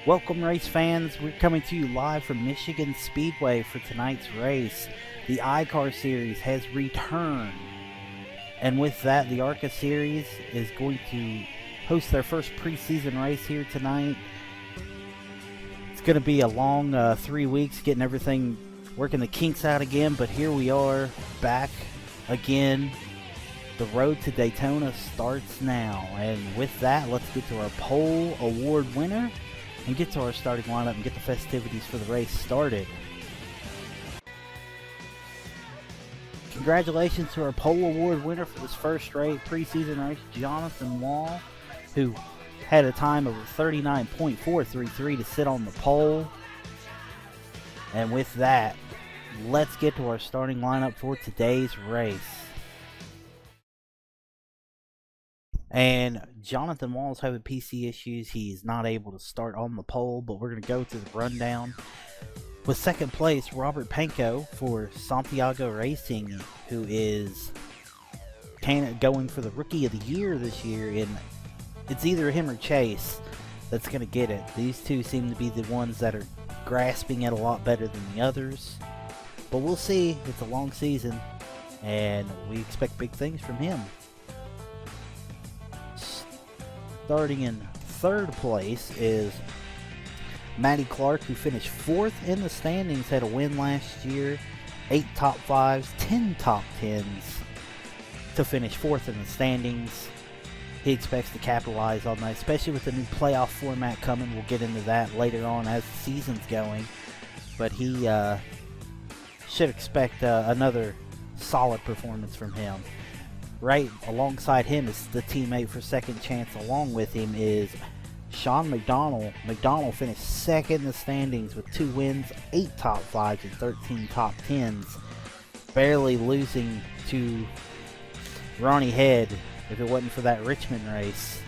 Welcome race fans, we're coming to you live from Michigan Speedway for tonight's race. The iCAR series has returned, and with that the ARCA series is going to host their first preseason race here tonight. It's going to be a long 3 weeks getting everything, working the kinks out again, but here we are back again. The road to Daytona starts now, and with that let's get to our pole award winner and get to our starting lineup and get the festivities for the race started. Congratulations to our pole award winner for this first preseason race, Jonathan Wall, who had a time of 39.433 to sit on the pole. And with that, let's get to our starting lineup for today's race. And Jonathan Wall's having PC issues. He's not able to start on the pole, but we're going to go to the rundown. With second place, Robert Panko for Santiago Racing, who is going for the Rookie of the Year this year. And it's either him or Chase that's going to get it. These two seem to be the ones that are grasping it a lot better than the others. But we'll see. It's a long season, and we expect big things from him. Starting in third place is Matty Clark, who finished fourth in the standings, had a win last year, 8 top 5s, 10 top 10s to finish fourth in the standings. He expects to capitalize on that, especially with the new playoff format coming. We'll get into that later on as the season's going, but he should expect another solid performance from him. Right alongside him is the teammate for second chance. Along with him is Sean McDonald. McDonald finished second in the standings with 2 wins, 8 top 5s, and 13 top 10s. Barely losing to Ronnie Head if it wasn't for that Richmond race.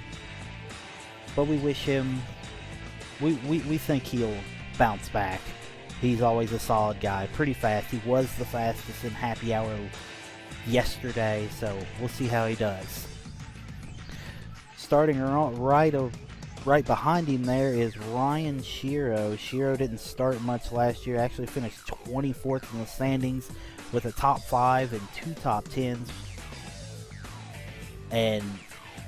But we wish him, we think he'll bounce back. He's always a solid guy, pretty fast. He was the fastest in happy hour yesterday, so we'll see how he does. Starting right behind him there is Ryan Shiro. Shiro didn't start much last year, actually finished 24th in the standings with a top 5 and 2 top 10s, and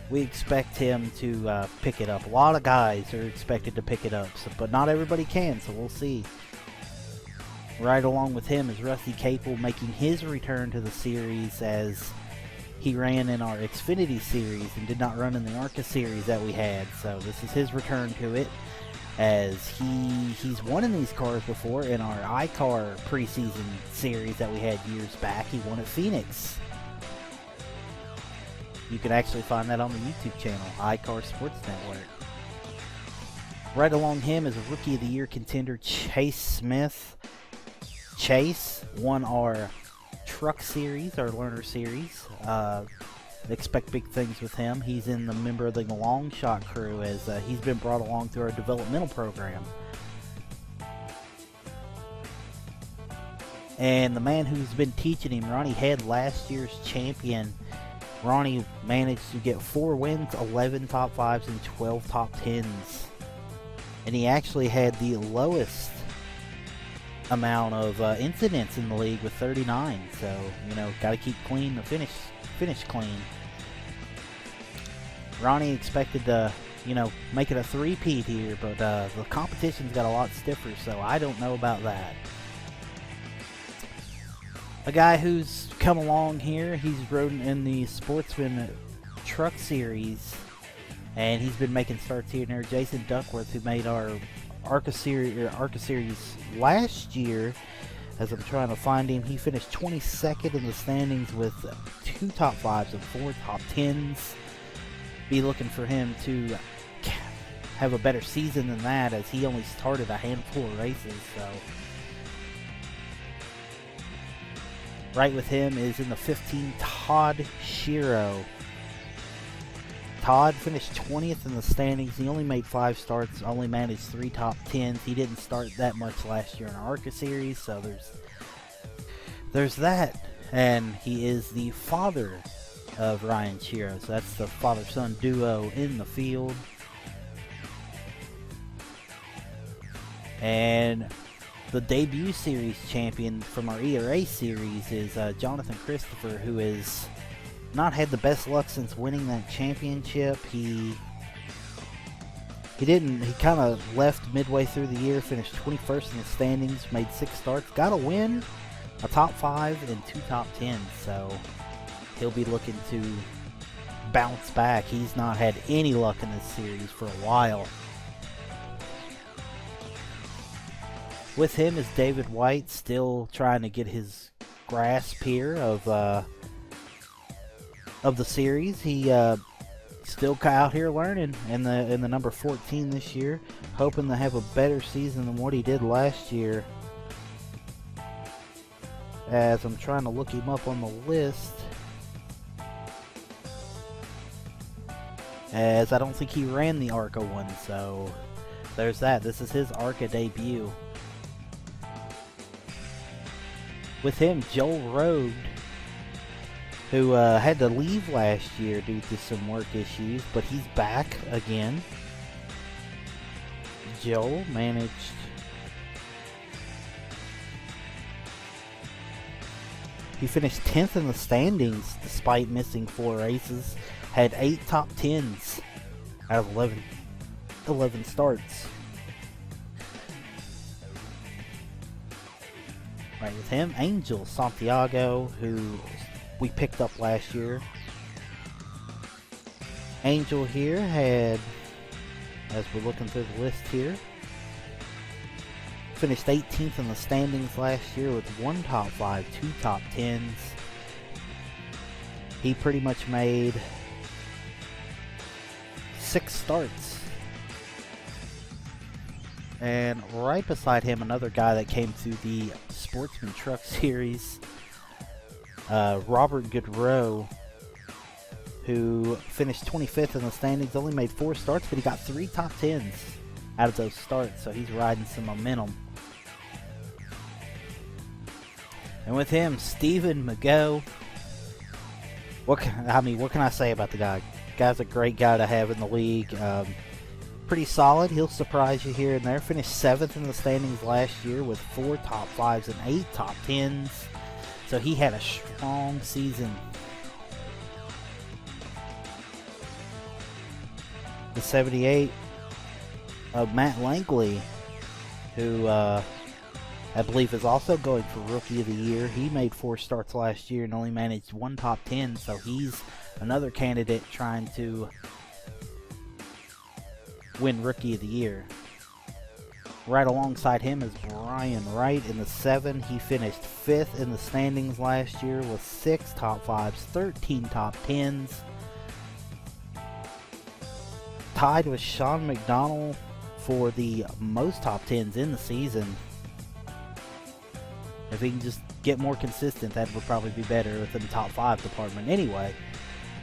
we expect him to pick it up. A lot of guys are expected to pick it up, but not everybody can, so we'll see. Right along with him is Rusty Capel, making his return to the series, as he ran in our Xfinity series and did not run in the ARCA series that we had. So this is his return to it, as he's won in these cars before in our iCAR preseason series that we had years back. He won at Phoenix. You can actually find that on the YouTube channel, iCAR Sports Network. Right along him is a Rookie of the Year contender, Chase Smith. Chase won our truck series, our learner series. Expect big things with him. He's in the member of the long shot crew, as he's been brought along through our developmental program. And the man who's been teaching him, Ronnie Head, last year's champion. Ronnie managed to get 4 wins, 11 top 5s, and 12 top 10s. And he actually had the lowest amount of incidents in the league with 39, so got to keep clean to finish clean. Ronnie expected to make it a 3-peat here, but the competition's got a lot stiffer, so I don't know about that. A guy who's come along here, he's ridden in the Sportsman Truck Series, and he's been making starts here and there. Jason Duckworth, who made our ARCA series last year, as I'm trying to find him. He finished 22nd in the standings with 2 top 5s and 4 top 10s. Be looking for him to have a better season than that, as he only started a handful of races. So right with him is in the 15, Todd Shiro. Todd finished 20th in the standings. He only made 5 starts, only managed 3 top 10s. He didn't start that much last year in our ARCA series, so there's that. And he is the father of Ryan Shiro, so that's the father-son duo in the field. And the debut series champion from our ERA series is Jonathan Christopher, who has not had the best luck since winning that championship. He kind of left midway through the year, finished 21st in the standings, made 6 starts, got a win, a top 5, and 2 top 10s. So he'll be looking to bounce back. He's not had any luck in this series for a while. With him is David White, still trying to get his grasp here of the series. He still out here learning in the number 14 this year, hoping to have a better season than what he did last year. As I'm trying to look him up on the list, as I don't think he ran the ARCA one, so there's that. This is his ARCA debut. With him, Joel Rode, who had to leave last year due to some work issues, but he's back again. Joel managed he finished 10th in the standings despite missing 4 races, had 8 top 10s out of 11 starts. Right with him, Angel Santiago, who we picked up last year. Angel here had, as we're looking through the list here, finished 18th in the standings last year with 1 top 5, 2 top 10s. He pretty much made 6 starts. And right beside him, another guy that came through the Sportsman Truck Series, Robert Goodrow, who finished 25th in the standings, only made 4 starts, but he got 3 top 10s out of those starts, so he's riding some momentum. And with him, Stephen McGough. What can I say about the guy? Guy's a great guy to have in the league. Pretty solid. He'll surprise you here and there. Finished 7th in the standings last year with 4 top 5s and 8 top 10s. So he had a strong season. The 78 of Matt Langley, who I believe is also going for Rookie of the Year. He made 4 starts last year and only managed 1 top 10, so he's another candidate trying to win Rookie of the Year. Right alongside him is Brian Wright in the 7. He finished 5th in the standings last year with 6 top 5s, 13 top 10s. Tied with Sean McDonald for the most top 10s in the season. If he can just get more consistent, that would probably be better within the top 5 department. Anyway,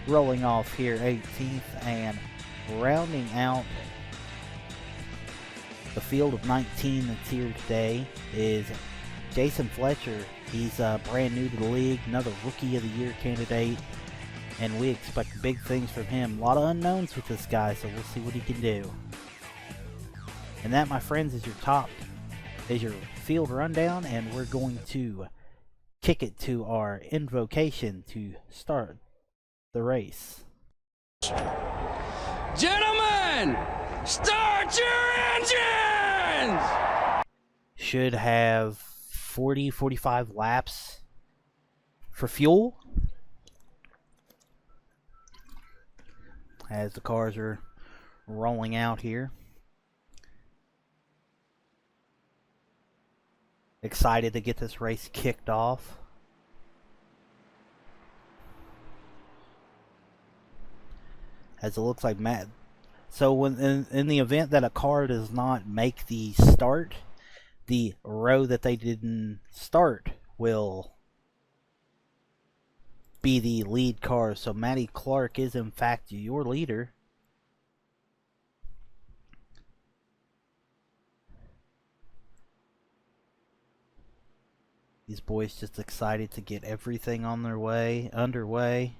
rolling off here 18th and rounding out the field of 19 that's here today is Jason Fletcher. He's brand new to the league, another Rookie of the Year candidate, and we expect big things from him. A lot of unknowns with this guy, so we'll see what he can do. And that, my friends, is your field rundown, and we're going to kick it to our invocation to start the race. Gentlemen, start your engines! Should have 45 laps for fuel as the cars are rolling out here. Excited to get this race kicked off. As it looks like Matt. So when in the event that a car does not make the start, the row that they didn't start will be the lead car. So Matty Clark is in fact your leader. These boys just excited to get everything on their way, underway.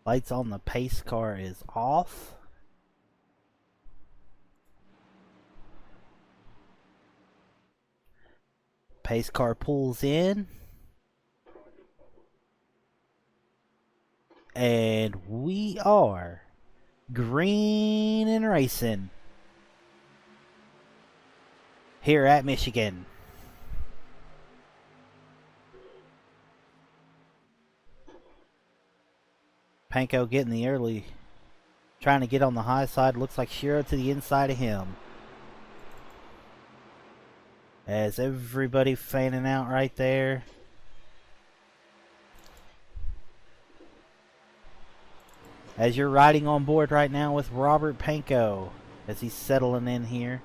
Lights on the pace car is off. Pace car pulls in. And we are green and racing here at Michigan. Panko getting the early, trying to get on the high side. Looks like Shiro to the inside of him. As everybody fanning out right there. As you're riding on board right now with Robert Panko as he's settling in here.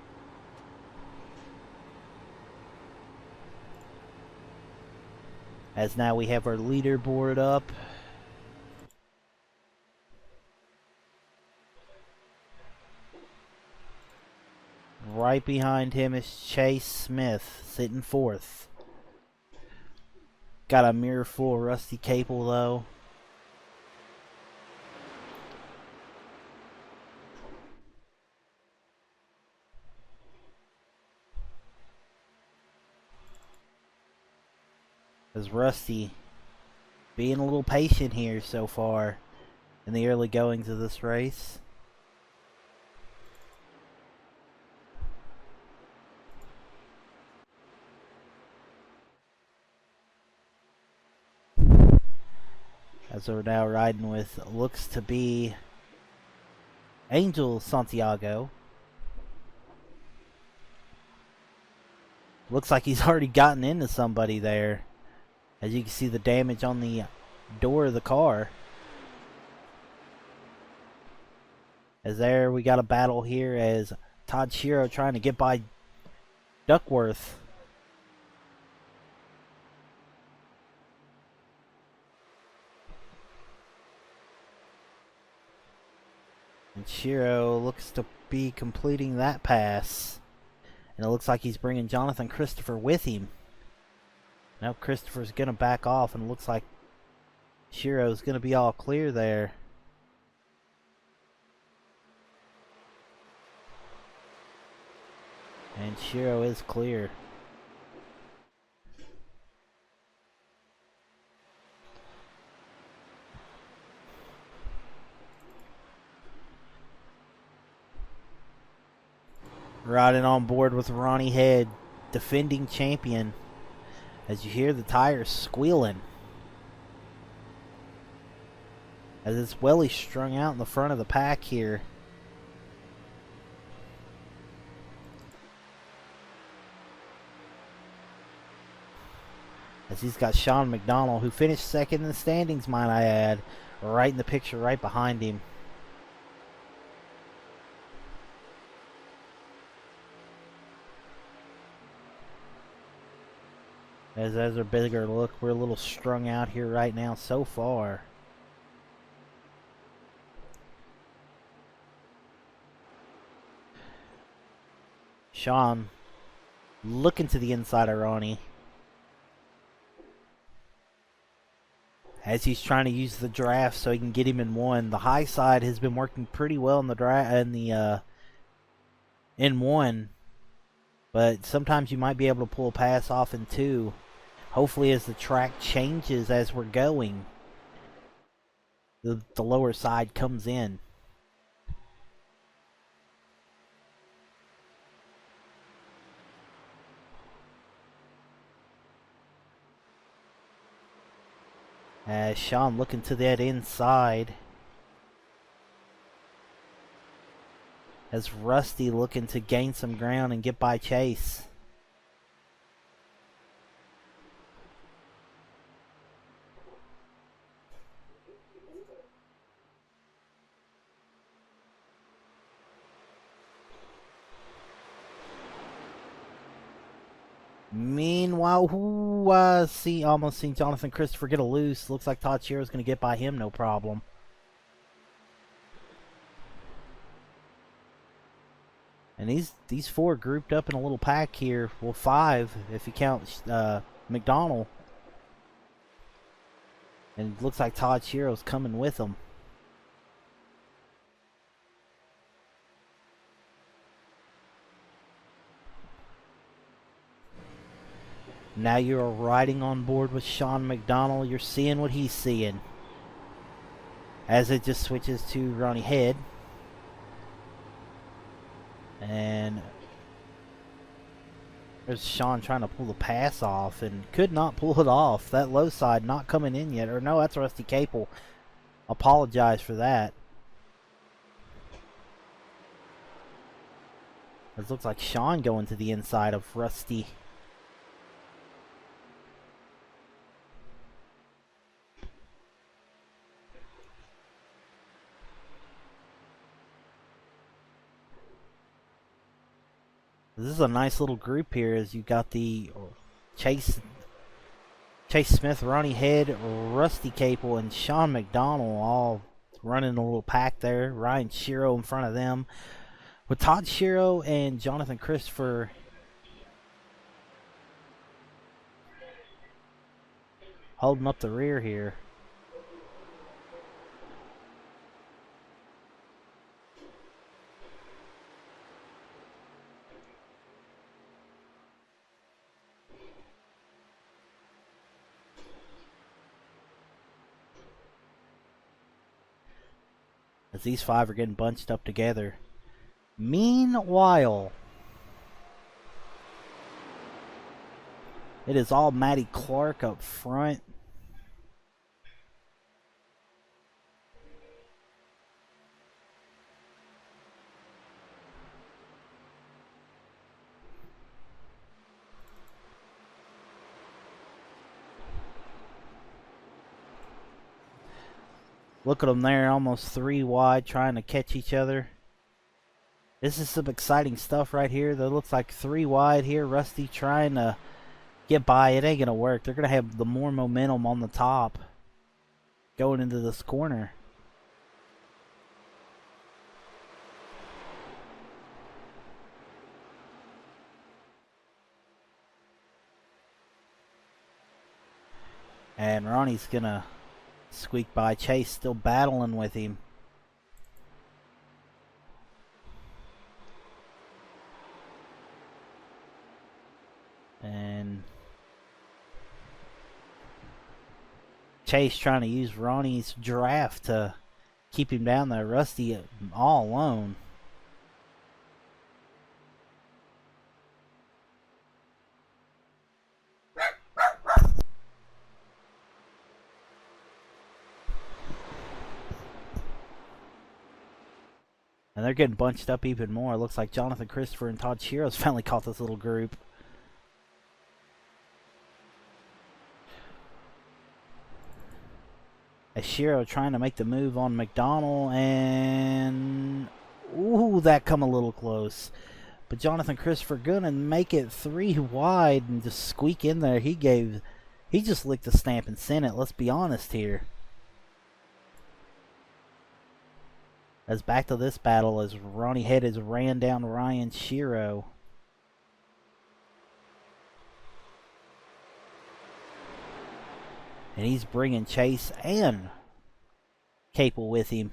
As now we have our leaderboard up. Right behind him is Chase Smith sitting fourth. Got a mirror full of Rusty Capel though. As Rusty being a little patient here so far in the early goings of this race. As we're now riding with looks to be Angel Santiago. Looks like he's already gotten into somebody there. As you can see the damage on the door of the car. As there we got a battle here as Todd Shiro trying to get by Duckworth. And Shiro looks to be completing that pass. And it looks like he's bringing Jonathan Christopher with him. Now Christopher's going to back off, and it looks like Shiro's going to be all clear there. And Shiro is clear. Riding on board with Ronnie Head, defending champion. As you hear the tires squealing. As it's welly strung out in the front of the pack here. As he's got Sean McDonald, who finished second in the standings, might I add, right in the picture right behind him. As a bigger look, we're a little strung out here right now so far. Sean looking to the inside of Ronnie. As he's trying to use the draft so he can get him in one. The high side has been working pretty well in the draft in one. But sometimes you might be able to pull a pass off in two. Hopefully as the track changes as we're going, the lower side comes in. As Sean looking to that inside. As Rusty looking to gain some ground and get by Chase. Meanwhile, almost seen Jonathan Christopher get a loose. Looks like Todd Shiro's going to get by him, no problem. And these four grouped up in a little pack here. Well, five if you count McDonald. And it looks like Todd Shiro's coming with them. Now you're riding on board with Sean McDonald. You're seeing what he's seeing. As it just switches to Ronnie Head. And there's Sean trying to pull the pass off and could not pull it off. That low side not coming in yet. Or no, that's Rusty Capel. Apologize for that. It looks like Sean going to the inside of Rusty. This is a nice little group here as you got the Chase Smith, Ronnie Head, Rusty Capel, and Sean McDonald all running a little pack there. Ryan Shiro in front of them. With Todd Shiro and Jonathan Christopher holding up the rear here. As these five are getting bunched up together. Meanwhile, it is all Matty Clark up front. Look at them there, almost 3 wide, trying to catch each other. This is some exciting stuff right here. That looks like 3 wide here. Rusty trying to get by. It ain't going to work. They're going to have the more momentum on the top going into this corner. And Ronnie's going to squeak by. Chase still battling with him. And Chase trying to use Ronnie's draft to keep him down there. Rusty all alone. And they're getting bunched up even more. It looks like Jonathan Christopher and Todd Shiro's finally caught this little group. As Shiro trying to make the move on McDonald, and ooh, that come a little close. But Jonathan Christopher gonna make it 3 wide and just squeak in there. He just licked the stamp and sent it. Let's be honest here. As back to this battle as Ronnie Head has ran down Ryan Shiro. And he's bringing Chase and Capel with him.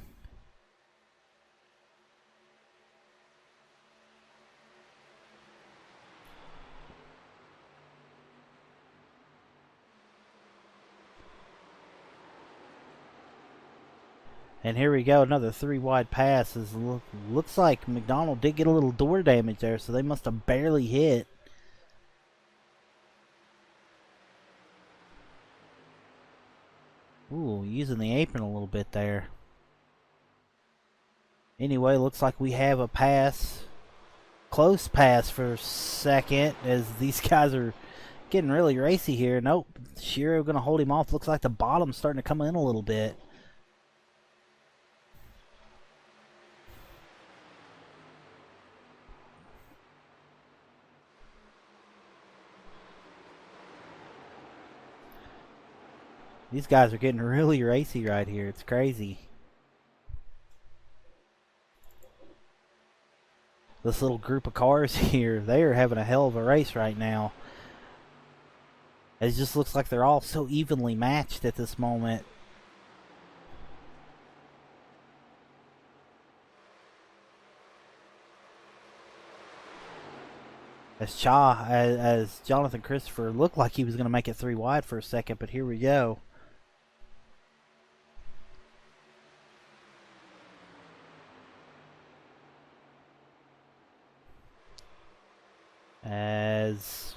And here we go, another 3 wide pass. Looks like McDonald did get a little door damage there, so they must have barely hit. Ooh, using the apron a little bit there. Anyway, looks like we have a pass. Close pass for second as these guys are getting really racy here. Nope, Shiro going to hold him off. Looks like the bottom's starting to come in a little bit. These guys are getting really racy right here. It's crazy. This little group of cars here, they are having a hell of a race right now. It just looks like they're all so evenly matched at this moment. as Jonathan Christopher looked like he was going to make it 3 wide for a second, but here we go. As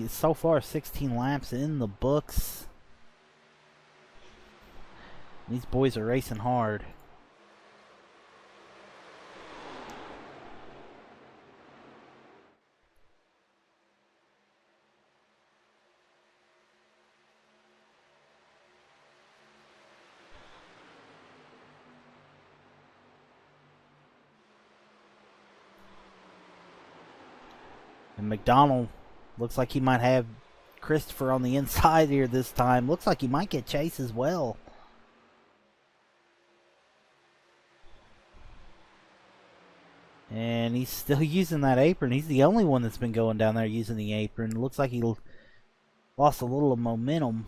so far 16 laps in the books. These boys are racing hard. And McDonald looks like he might have Christopher on the inside here this time. Looks like he might get Chase as well. And he's still using that apron. He's the only one that's been going down there using the apron. Looks like he lost a little of momentum.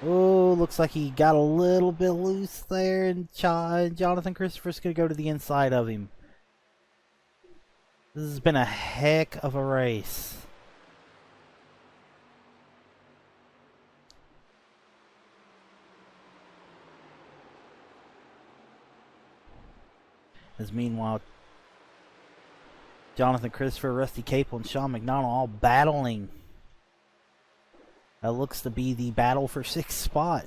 Oh, looks like he got a little bit loose there, and Jonathan Christopher's going to go to the inside of him. This has been a heck of a race. As meanwhile, Jonathan Christopher, Rusty Capel, and Sean McDonald all battling. That looks to be the battle for 6th spot.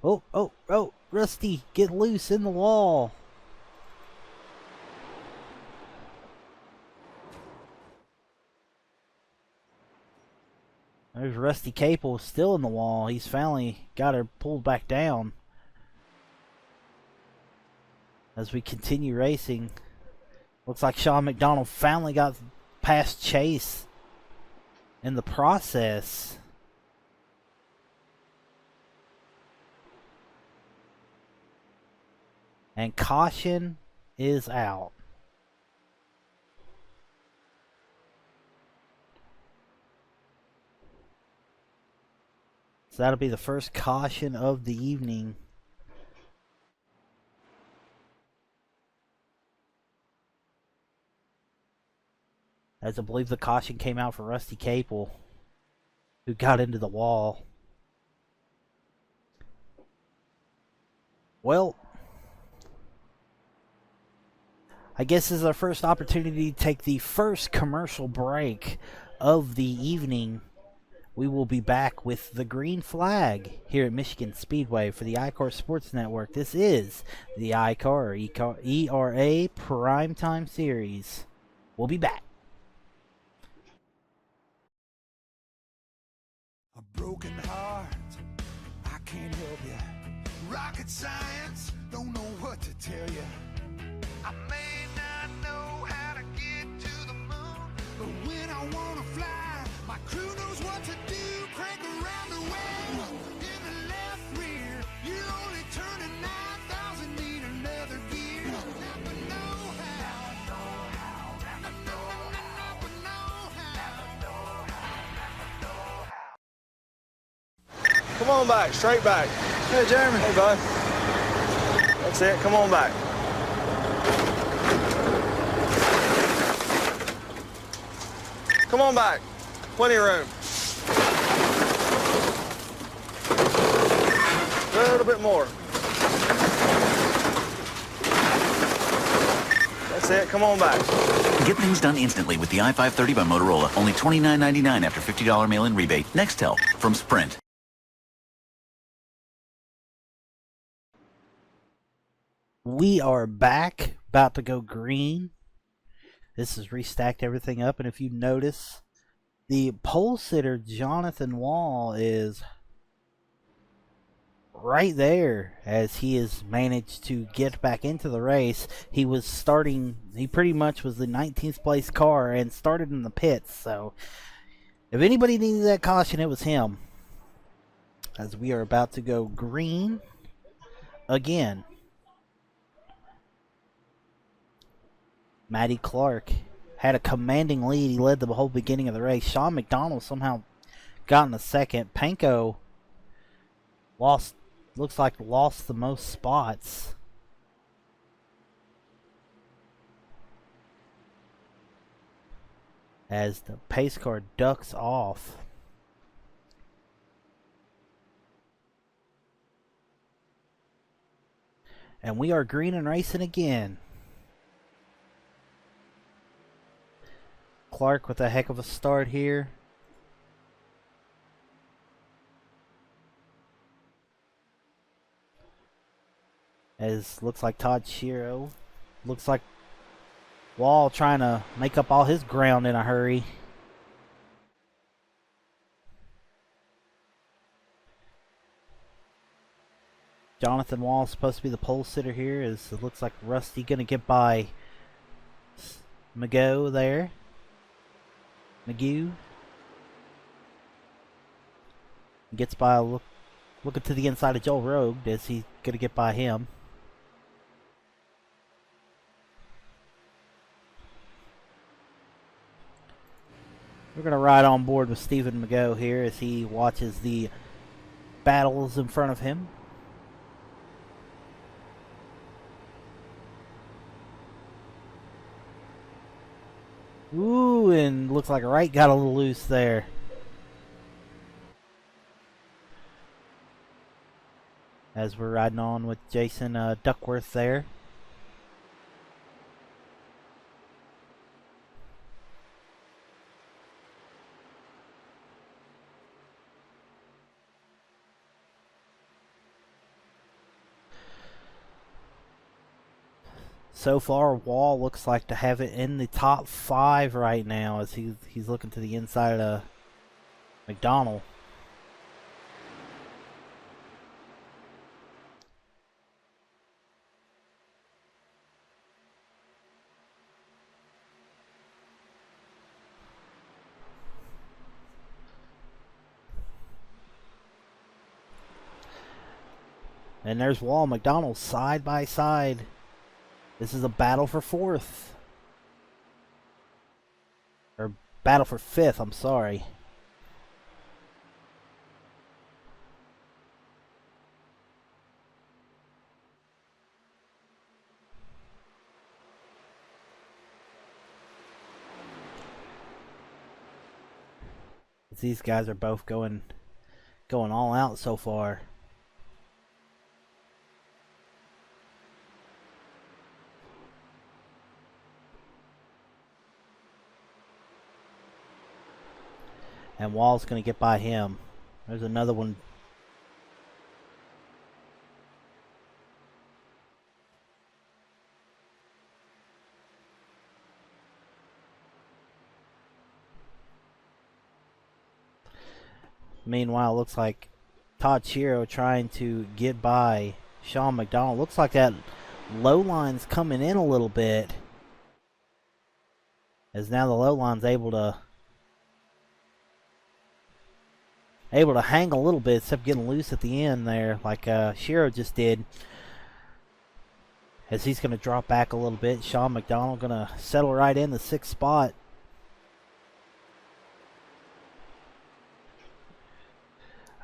Oh, Rusty, get loose in the wall. There's Rusty Capel still in the wall. He's finally got her pulled back down. As we continue racing, looks like Sean McDonald finally got past Chase in the process. And caution is out. So that'll be the first caution of the evening. As I believe the caution came out for Rusty Capel, who got into the wall. Well, I guess this is our first opportunity to take the first commercial break of the evening. We will be back with the green flag here at Michigan Speedway for the iCAR Sports Network. This is the iCAR ERA Primetime Series. We'll be back. A broken heart, I can't help you. Rocket science, don't know what to tell you. I may not know how to get to the moon, but when I wanna fly, my crew knows what to do. Crank around the wheel in the left rear. You're only turning 9,000, need another gear. Never know how. Never know how. Come on back, straight back. Hey, Jeremy. Hey, bud. That's it, come on back. Come on back. Plenty of room. A little bit more. That's it, come on back. Get things done instantly with the i530 by Motorola. Only $29.99 after $50 mail-in rebate. Nextel from Sprint. We are back, about to go green. This has restacked everything up, and if you notice, the pole sitter Jonathan Wall is right there as he has managed to get back into the race. He pretty much was the 19th place car and started in the pits, so if anybody needed that caution, it was him. As we are about to go green again. Matty Clark had a commanding lead. He led the whole beginning of the race. Sean McDonald somehow got in a second. Panko looks like lost the most spots. As the pace car ducks off. And we are green and racing again. Clark with a heck of a start here. As looks like Todd Shiro. Looks like Wall trying to make up all his ground in a hurry. Jonathan Wall supposed to be the pole sitter here. As it looks like Rusty going to get by McGee there. McGee gets by looking to the inside of Joel Rogue as he's going to get by him. We're going to ride on board with Stephen McGee here as he watches the battles in front of him. Ooh, and looks like Wright got a little loose there. As we're riding on with Jason Duckworth there. So far, Wall looks like to have it in the top 5 right now as he's looking to the inside of McDonald. And there's Wall and McDonald side by side. This is a battle for 4th. Or battle for 5th, I'm sorry. These guys are both going all out so far. And Wall's going to get by him. There's another one. Meanwhile, it looks like Todd Shiro trying to get by Sean McDonald. Looks like that low line's coming in a little bit. As now the low line's able to hang a little bit, except getting loose at the end there, like Shiro just did. As he's going to drop back a little bit. Sean McDonald going to settle right in the 6th spot.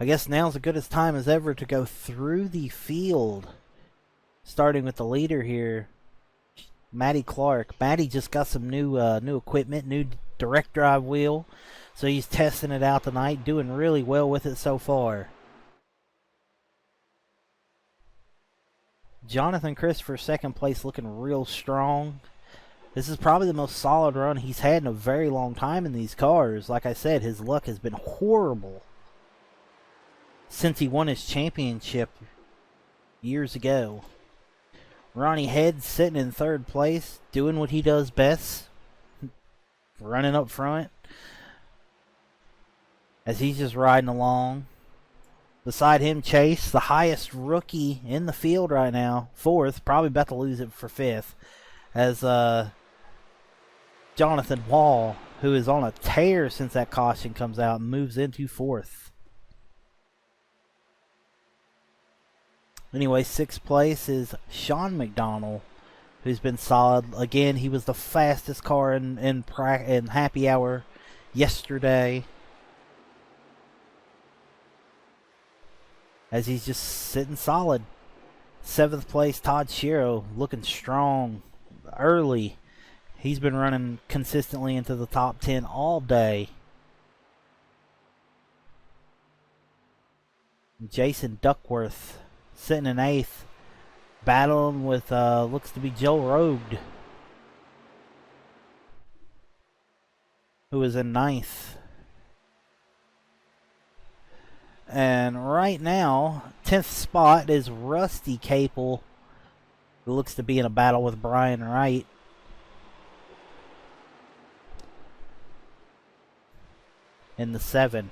I guess now's as good a time as ever to go through the field. Starting with the leader here, Matty Clark. Matty just got some new equipment, new direct drive wheel. So he's testing it out tonight, doing really well with it so far. Jonathan Christopher, 2nd place, looking real strong. This is probably the most solid run he's had in a very long time in these cars. Like I said, his luck has been horrible since he won his championship years ago. Ronnie Head sitting in 3rd place, doing what he does best, running up front. As he's just riding along. Beside him, Chase, the highest rookie in the field right now, 4th, probably about to lose it for 5th. As Jonathan Wall, who is on a tear since that caution comes out, moves into 4th. Anyway, 6th place is Sean McDonald, who's been solid. Again, he was the fastest car in happy hour yesterday. As he's just sitting solid. 7th place, Todd Shiro, looking strong early. He's been running consistently into the top 10 all day. Jason Duckworth sitting in 8th, battling with looks to be Joe Rogue, who is in 9th. And right now, 10th spot is Rusty Capel, who looks to be in a battle with Brian Wright. In the 7.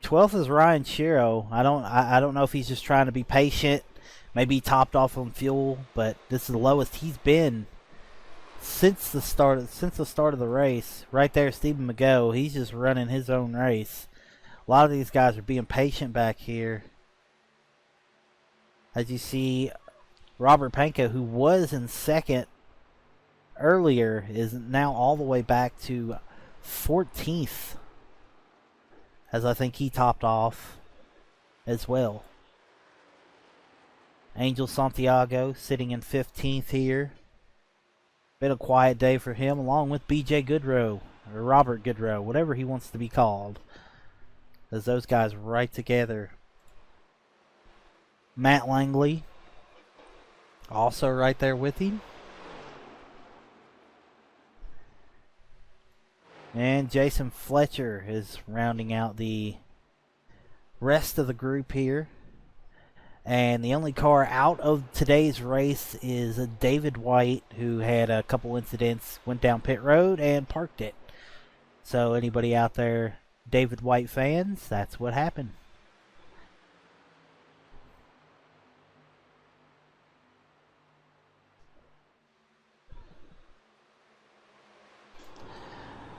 Twelfth is Ryan Shiro. I don't know if he's just trying to be patient. Maybe he topped off on fuel, but this is the lowest he's been since the start of the race. Right there, Stephen McGough. He's just running his own race. A lot of these guys are being patient back here. As you see, Robert Panko, who was in 2nd earlier, is now all the way back to 14th. As I think he topped off as well. Angel Santiago sitting in 15th here. Been a quiet day for him, along with BJ Goodrow, or Robert Goodrow, whatever he wants to be called. As those guys right together. Matt Langley, also right there with him. And Jason Fletcher is rounding out the rest of the group here. And the only car out of today's race is David White, who had a couple incidents, went down pit road and parked it. So anybody out there, David White fans, that's what happened.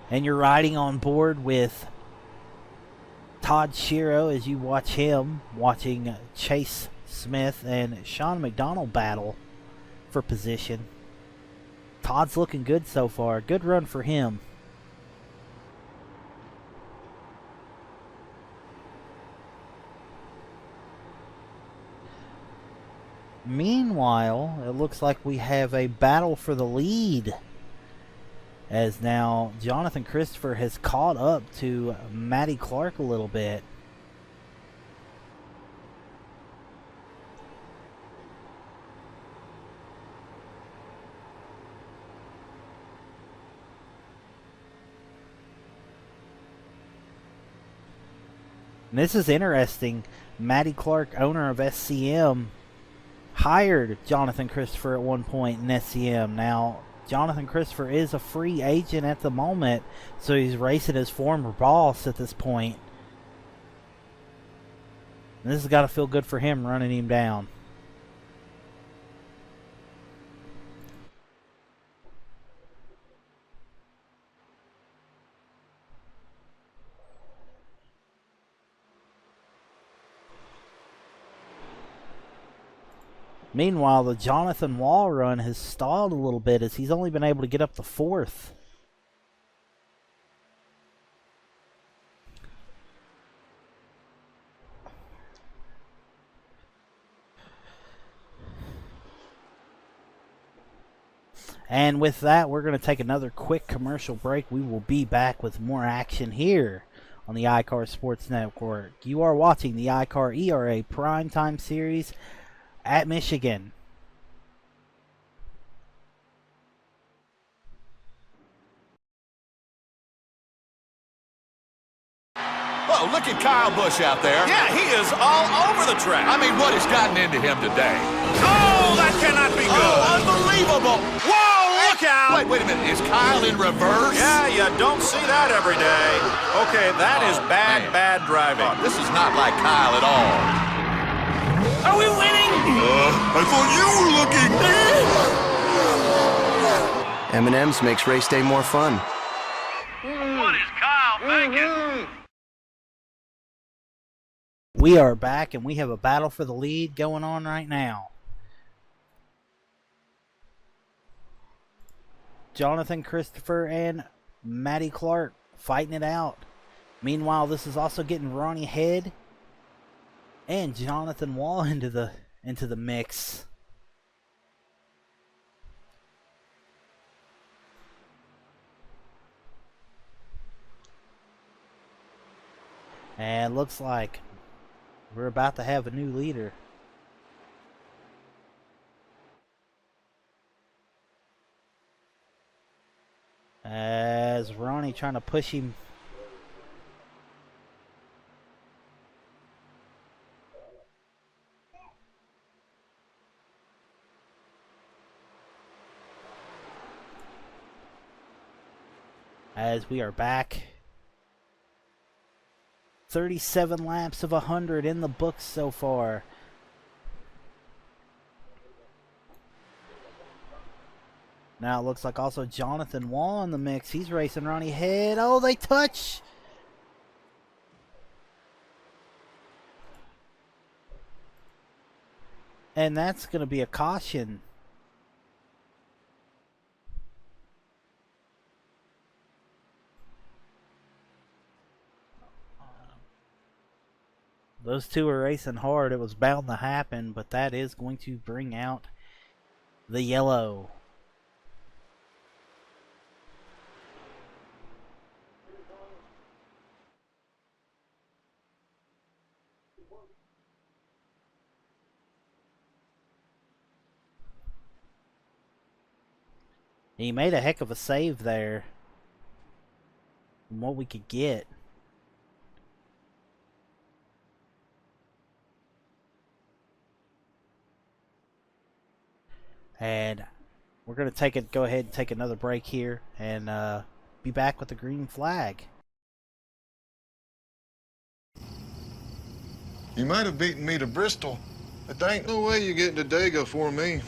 And you're riding on board with Todd Shiro as you watch him, watching Chase Smith and Sean McDonald battle for position. Todd's looking good so far. Good run for him. Meanwhile, it looks like we have a battle for the lead, as now Jonathan Christopher has caught up to Matty Clark a little bit. And this is interesting. Matty Clark, owner of SCM, hired Jonathan Christopher at one point in SCM. Now, Jonathan Christopher is a free agent at the moment, so he's racing his former boss at this point. And this has got to feel good for him, running him down. Meanwhile, the Jonathan Wall run has stalled a little bit as he's only been able to get up to 4th. And with that, we're going to take another quick commercial break. We will be back with more action here on the iCAR Sports Network. You are watching the iCAR ERA Primetime Series at Michigan. Oh, look at Kyle Busch out there. Yeah, he is all over the track. I mean, what has gotten into him today? Oh, that cannot be good. Oh, unbelievable. Whoa, look out. Wait a minute. Is Kyle in reverse? Yeah, you don't see that every day. Okay, that is bad driving. Oh, this is not like Kyle at all. Are we winning? I thought you were looking. M&M's makes race day more fun. What We are back, and we have a battle for the lead going on right now. Jonathan Christopher and Matty Clark fighting it out. Meanwhile, this is also getting Ronnie Head and Jonathan Wall into the mix. And looks like we're about to have a new leader. As Ronnie trying to push him. As we are back. 37 laps of 100 in the books so far. Now it looks like also Jonathan Wall in the mix. He's racing Ronnie Head. Oh, they touch! And that's going to be a caution. Those two are racing hard. It was bound to happen, but that is going to bring out the yellow. He made a heck of a save there from what we could get. And we're going to go ahead and take another break here and be back with the green flag. You might have beaten me to Bristol, but there ain't no way you're getting to Dago for me.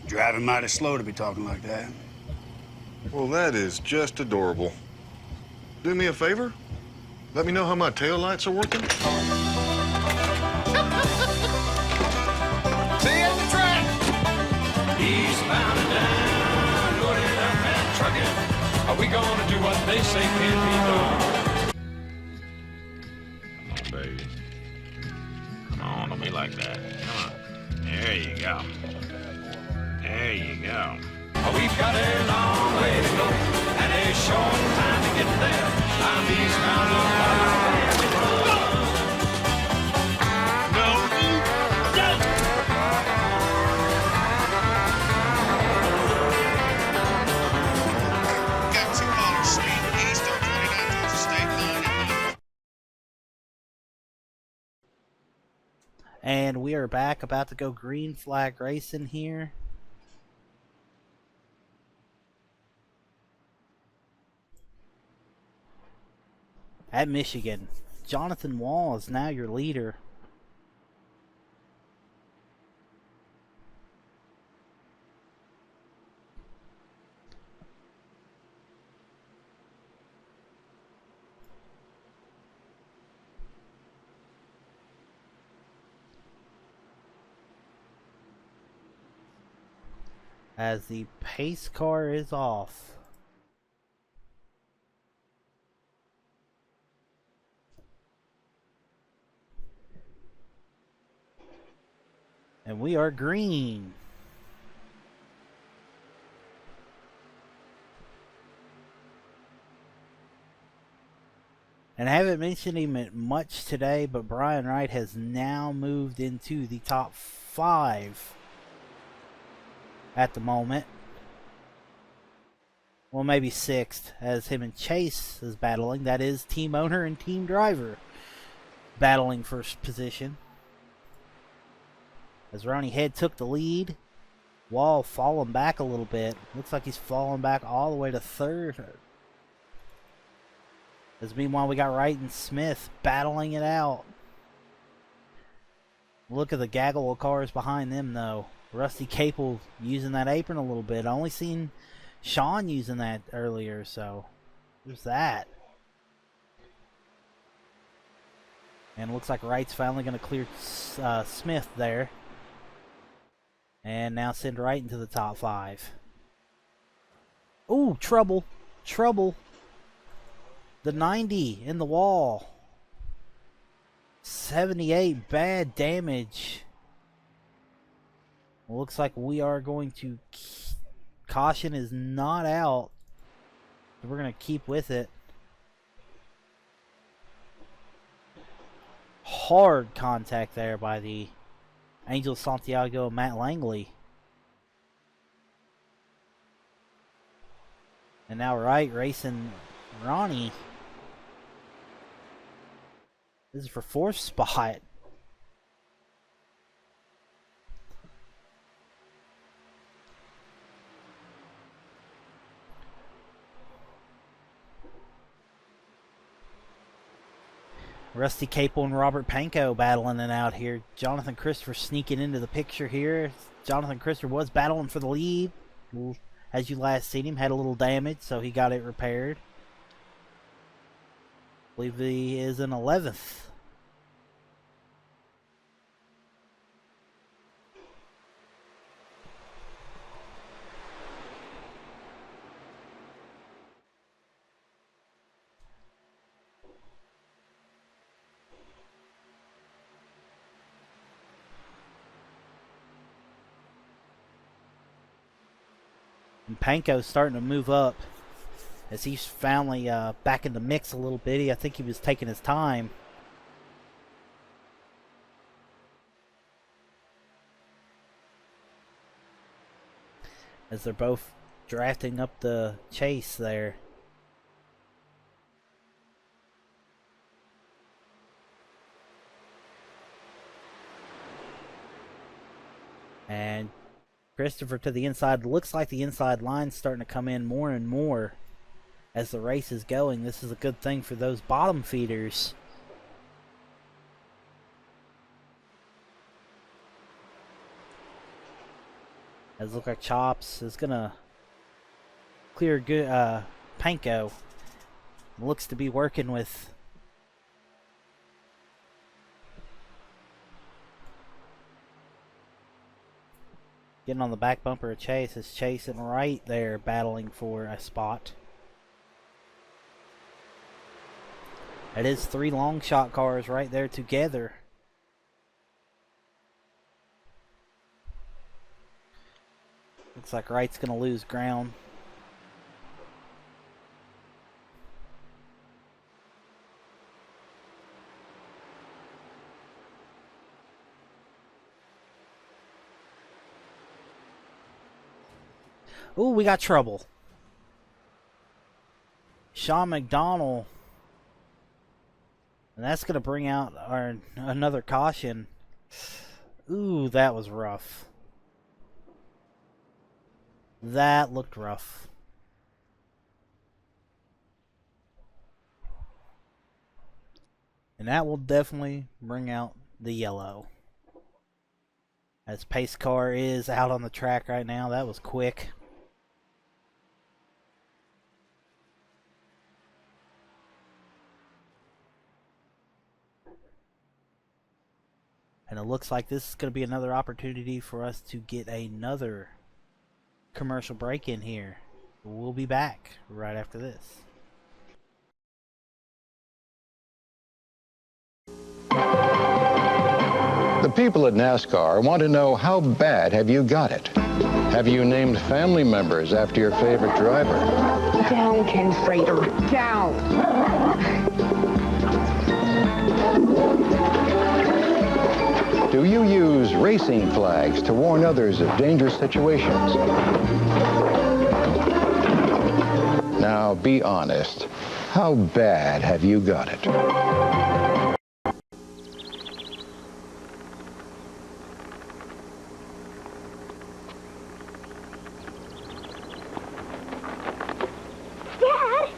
Driving mighty slow to be talking like that. Well, that is just adorable. Do me a favor? Let me know how my taillights are working. See you at the track. Eastbound and down, loaded up and trucking. Are we gonna do what they say can't be done? Come on, baby. Come on, don't be like that. Come on. There you go. There you go. We've got a long way to go and a short time to get there. I'm eastbound and Got 2 miles speed east on 29 towards the state line. And we are back, about to go green flag racing here. At Michigan, Jonathan Wall is now your leader. As the pace car is off. And we are green. And I haven't mentioned him much today, but Brian Wright has now moved into the top 5 at the moment. Well, maybe 6th, as him and Chase is battling. That is team owner and team driver battling first position. As Ronnie Head took the lead, Wall falling back a little bit. Looks like he's falling back all the way to 3rd. As meanwhile, we got Wright and Smith battling it out. Look at the gaggle of cars behind them, though. Rusty Capel using that apron a little bit. I only seen Sean using that earlier, so Who's that? And it looks like Wright's finally going to clear Smith there. And now send Wright into the top 5. Ooh, trouble. Trouble. The 90 in the wall. 78, bad damage. Looks like we are going to... Caution is not out. We're going to keep with it. Hard contact there by the Angel Santiago Matt Langley. And now Wright racing Ronnie. This is for 4th spot. Rusty Capel and Robert Pankow battling it out here. Jonathan Christopher sneaking into the picture here. Jonathan Christopher was battling for the lead. As you last seen him, had a little damage, so he got it repaired. I believe he is in 11th. And Panko's starting to move up as he's finally back in the mix a little bit. I think he was taking his time. As they're both drafting up the chase there. And Christopher to the inside. Looks like the inside line's starting to come in more and more as the race is going. This is a good thing for those bottom feeders. As look like Chops is gonna clear good. Panko looks to be working with. Getting on the back bumper of Chase is Chase and Wright there battling for a spot. It is 3 long shot cars right there together. Looks like Wright's going to lose ground. Ooh, we got trouble. Sean McDonald. And that's going to bring out another caution. Ooh, that was rough. That looked rough. And that will definitely bring out the yellow. As pace car is out on the track right now. That was quick. And it looks like this is going to be another opportunity for us to get another commercial break in here. We'll be back right after this. The people at NASCAR want to know, how bad have you got it? Have you named family members after your favorite driver? Down, Ken Frater, down. Do you use racing flags to warn others of dangerous situations? Now, be honest. How bad have you got it? Dad!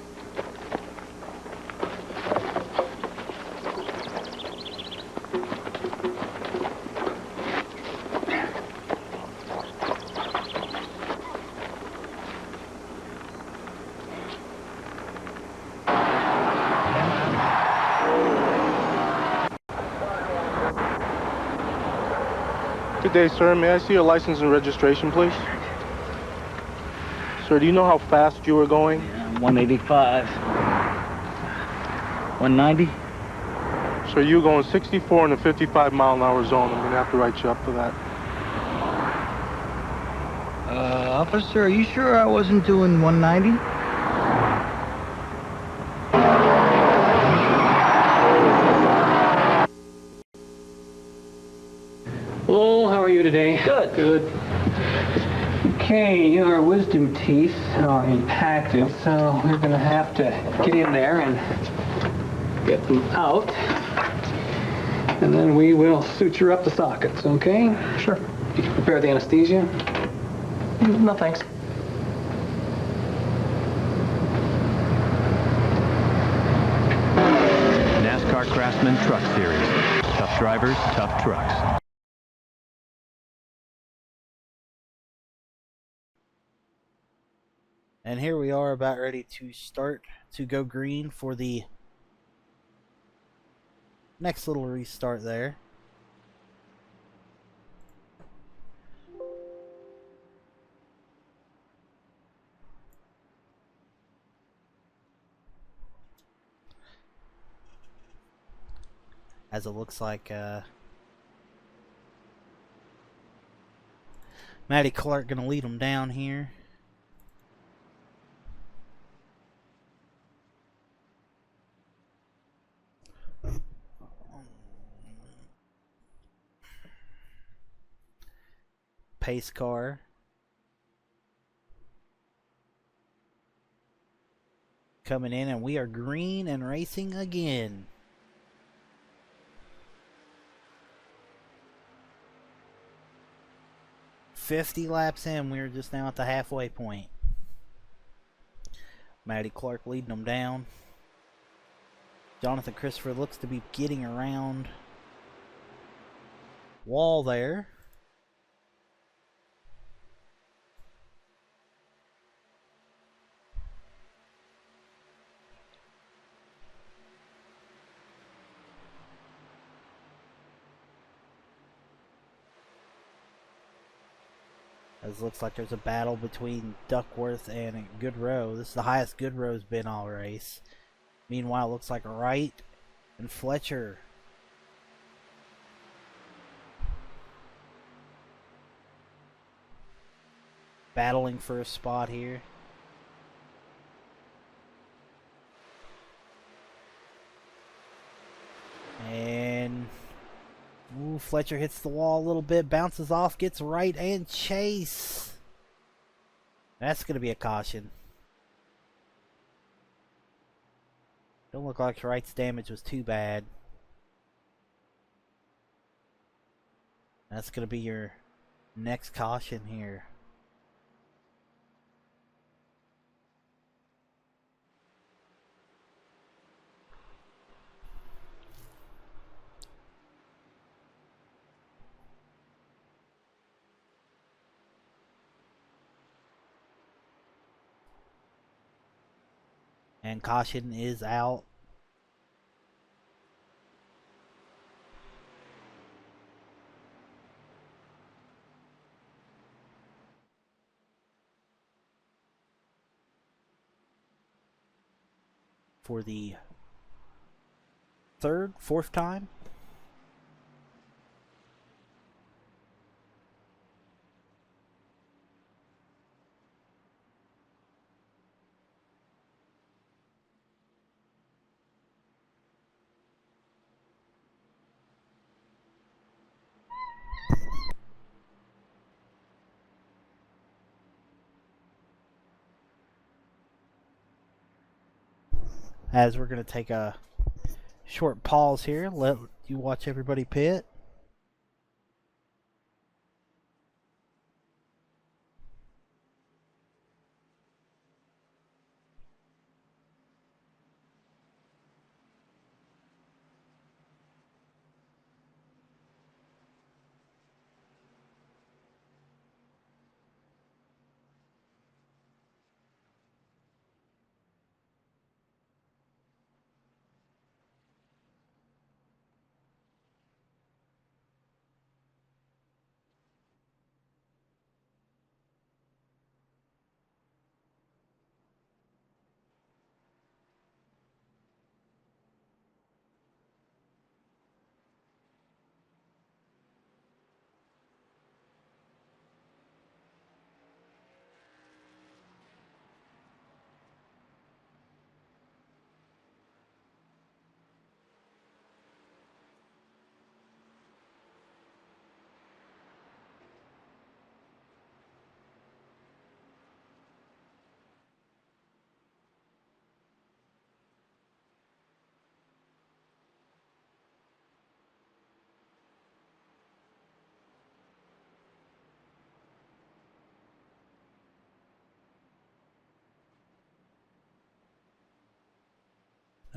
Good day, sir. May I see your license and registration, please? Sir, do you know how fast you were going? 185. 190? Sir, you were going 64 in a 55-mile-an-hour zone. I'm going to have to write you up for that. Officer, are you sure I wasn't doing 190? Hello, how are you today? Good. Good. Okay, your wisdom teeth are impacted, so we're going to have to get in there and get them out. And then we will suture up the sockets, okay? Sure. You can prepare the anesthesia? No, thanks. NASCAR Craftsman Truck Series. Tough drivers, tough trucks. And here we are about ready to start to go green for the next little restart there. As it looks like Matty Clark gonna lead them down here. Pace car. Coming in, and we are green and racing again. "50 laps in, we are just now at the halfway point." Matty Clark leading them down. Jonathan Christopher looks to be getting around wall there. As it looks like there's a battle between Duckworth and Goodrow. This is the highest Goodrow's been all race. Meanwhile, it looks like Wright and Fletcher battling for a spot here. And ooh, Fletcher hits the wall a little bit, bounces off, gets Wright and Chase. That's going to be a caution. Don't look like Wright's damage was too bad. That's going to be your next caution here. And caution is out. For the fourth time. As we're going to take a short pause here, let you watch everybody pit.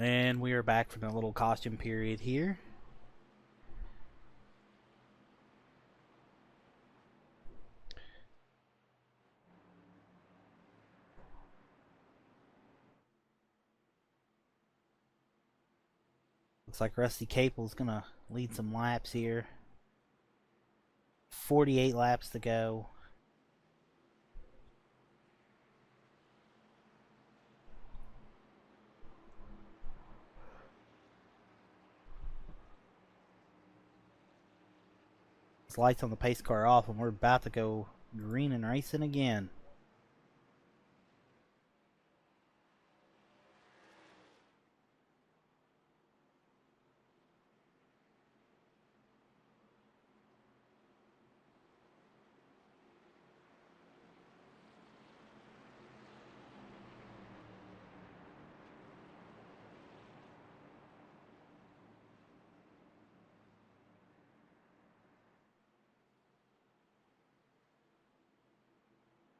And we are back from the little costume period here. Looks like Rusty Capel's gonna lead some laps here. 48 laps to go. Lights on the pace car off, and we're about to go green and racing again.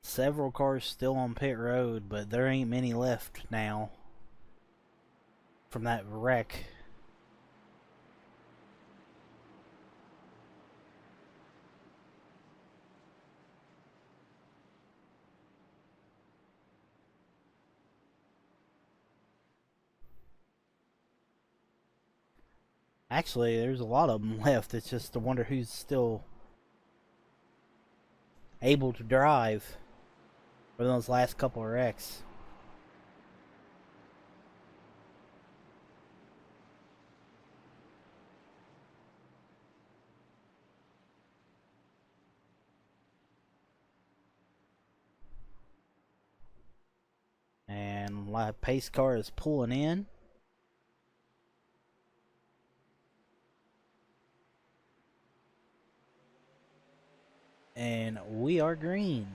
Several cars still on pit road, but there ain't many left now from that wreck. Actually, there's a lot of them left. It's just to wonder who's still able to drive for those last couple of wrecks. And my pace car is pulling in. And we are green.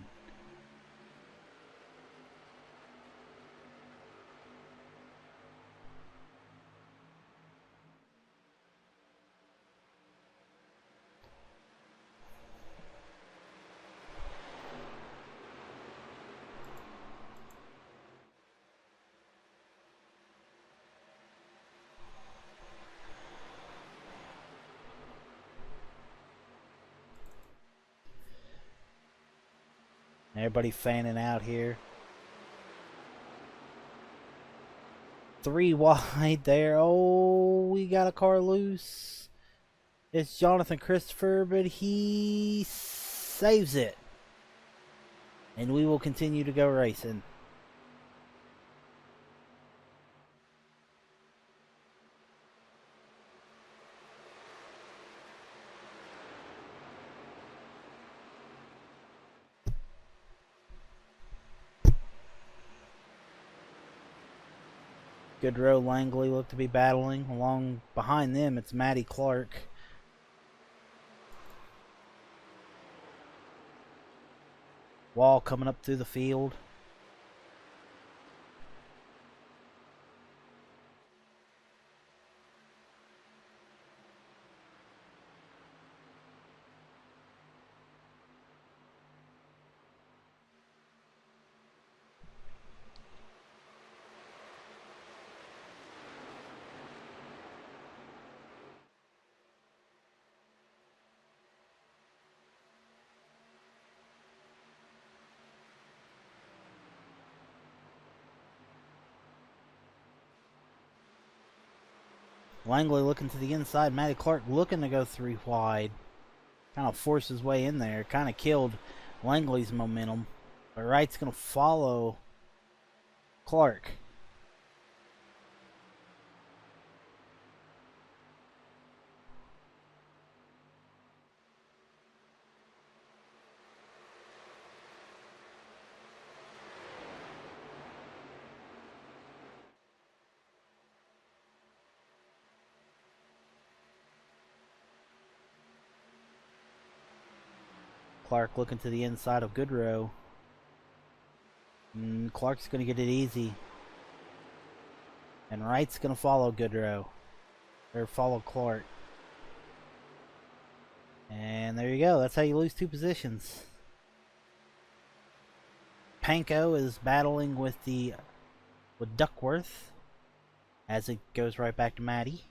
Everybody fanning out here. 3 wide there. Oh, we got a car loose. It's Jonathan Christopher, but he saves it. And we will continue to go racing. Goodrow, Langley look to be battling. Along behind them, it's Matty Clark. Wall coming up through the field. Langley looking to the inside. Matty Clark looking to go 3 wide. Kind of forced his way in there. Kind of killed Langley's momentum. But Wright's going to follow Clark. Clark looking to the inside of Goodrow. Clark's going to get it easy. And Wright's going to follow Goodrow. Or follow Clark. And there you go. That's how you lose 2 positions. Panko is battling with Duckworth. as it goes right back to Maddie.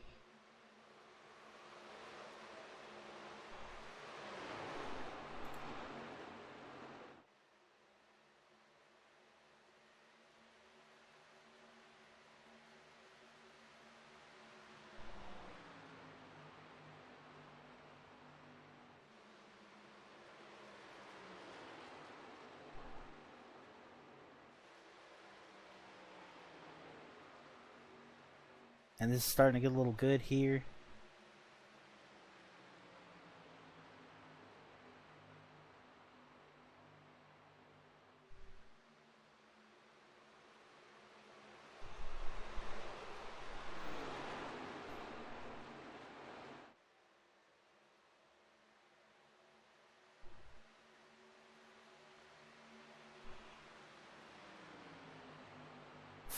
And this is starting to get a little good here.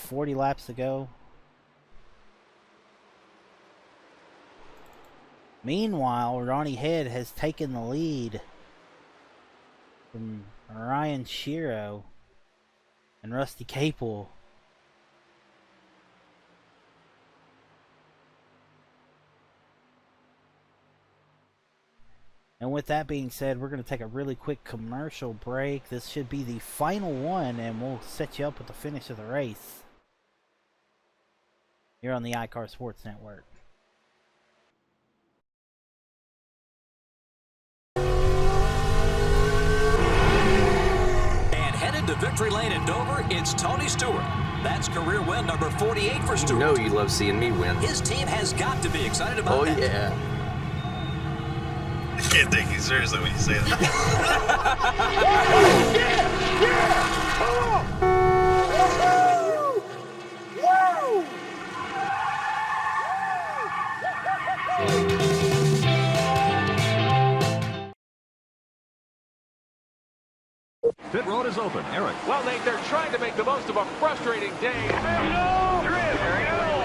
$40 laps to go. Meanwhile, Ronnie Head has taken the lead from Ryan Shiro and Rusty Capel. And with that being said, we're going to take a really quick commercial break. This should be the final one, and we'll set you up with the finish of the race here on the iCAR Sports Network. To victory lane in Dover, it's Tony Stewart. That's career win number 48 for Stewart. You know you love seeing me win. His team has got to be excited about that. Oh, yeah. I can't take you seriously when you say that. Pit road is open. Eric. Well, Nate, they're trying to make the most of a frustrating day. No! We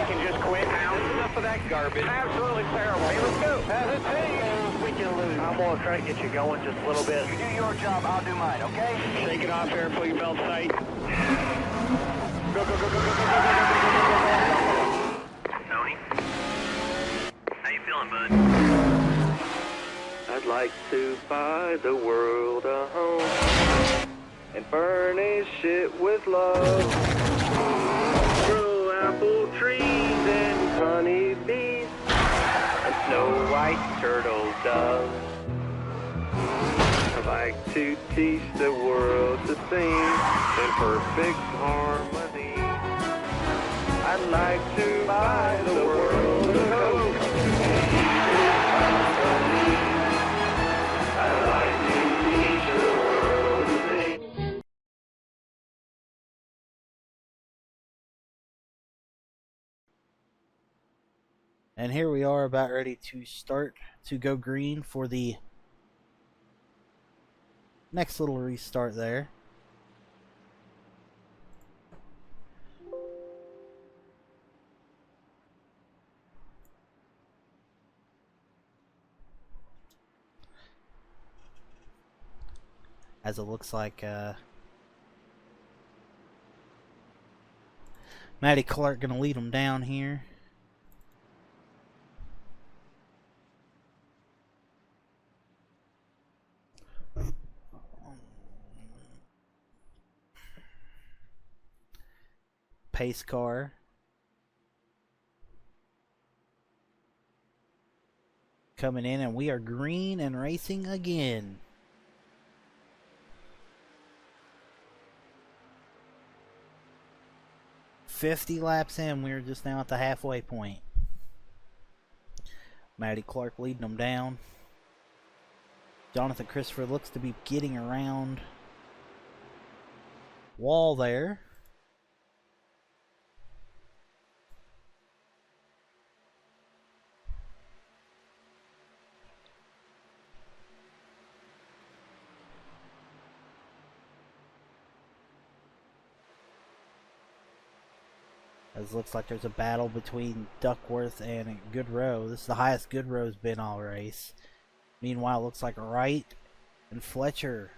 can just quit now. Enough of that garbage. Absolutely terrible. Hey, let's go. As it is, we can lose. I'm going to try to get you going just a little bit. You do your job, I'll do mine, okay? Shake it off here, pull your belt tight. Go, go, go, go, go, go, go, go, go, go, go. Tony? How you feeling, bud? I'd like to buy the world a home and furnish it with love. Grow apple trees and honey bees and snow white turtle doves. I'd like to teach the world to sing in perfect harmony. I'd like to buy the world a coat. And here we are about ready to start to go green for the next little restart there. As it looks like Matty Clark gonna lead them down here. Pace car coming in, and we are green and racing again. $50 laps in, we're just now at the halfway point. Matty Clark leading them down. Jonathan Christopher looks to be getting around wall there. As it looks like there's a battle between Duckworth and Goodrow. This is the highest Goodrow's been all race. Meanwhile, it looks like Wright and Fletcher.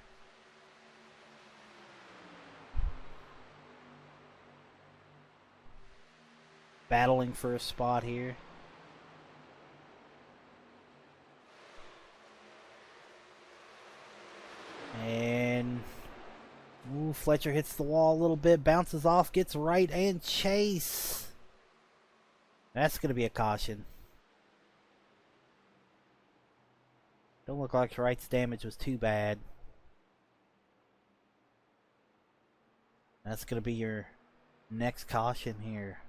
battling for a spot here. And ooh, Fletcher hits the wall a little bit, bounces off, gets right, and chase. That's going to be a caution. Don't look like Wright's damage was too bad. That's going to be your next caution here.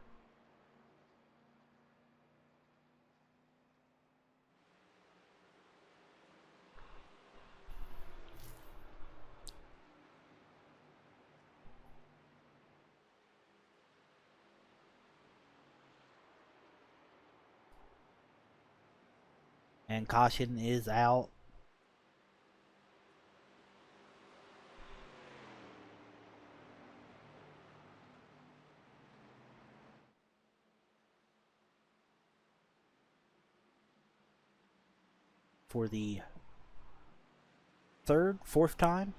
And caution is out. For the fourth time.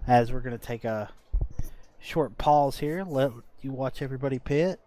As we're going to take a short pause here, let you watch everybody pit.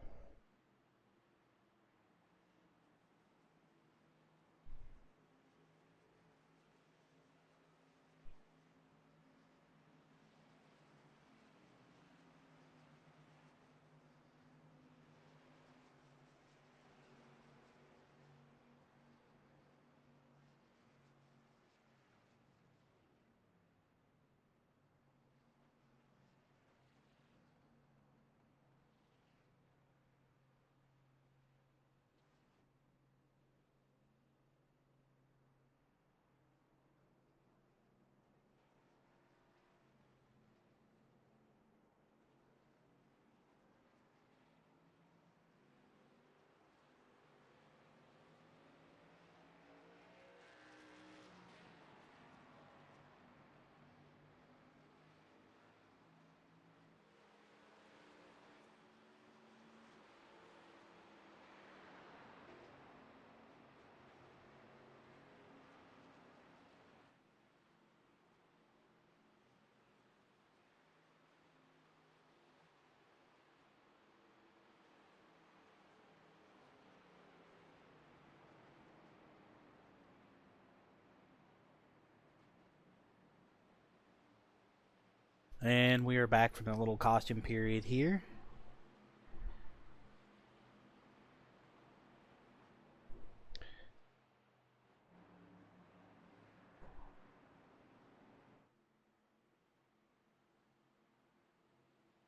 And we are back from the little costume period here.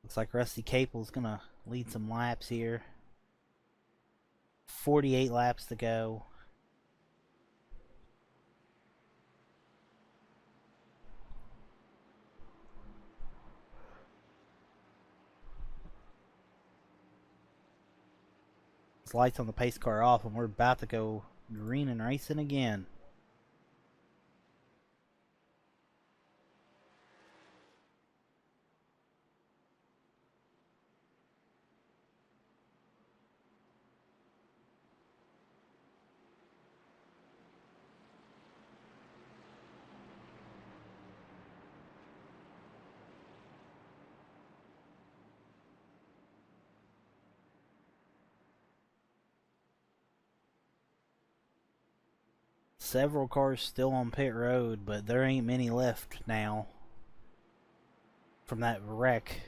Looks like Rusty Capel's gonna lead some laps here. 48 laps to go. Lights on the pace car off, and we're about to go green and racing again. Several cars still on pit road, but there ain't many left now from that wreck.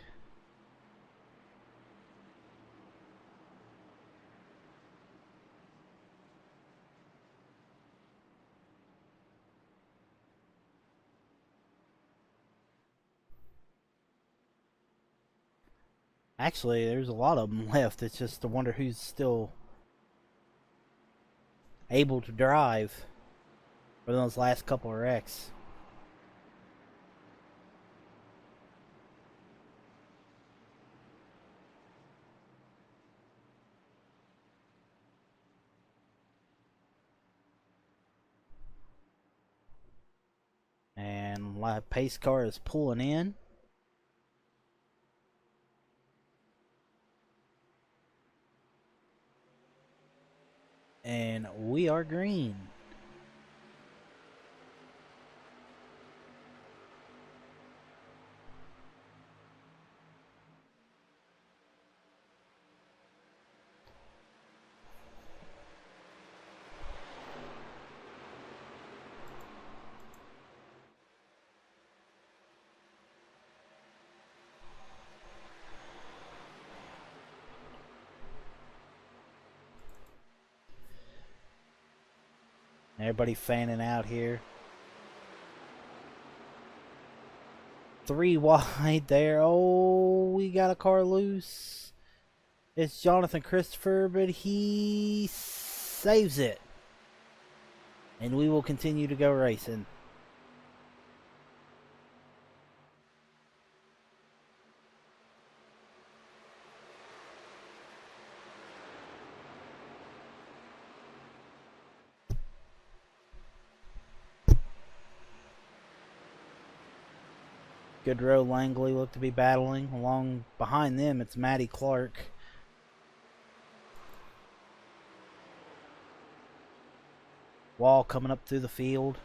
Actually, there's a lot of them left. It's just to wonder who's still able to drive for those last couple of wrecks. Pace car is pulling in. And we are green. Everybody fanning out here. 3 wide there. Oh, we got a car loose. It's Jonathan Christopher, but he saves it. And we will continue to go racing. Goodrow, Langley look to be battling. Along behind them, it's Matty Clark. Wall coming up through the field.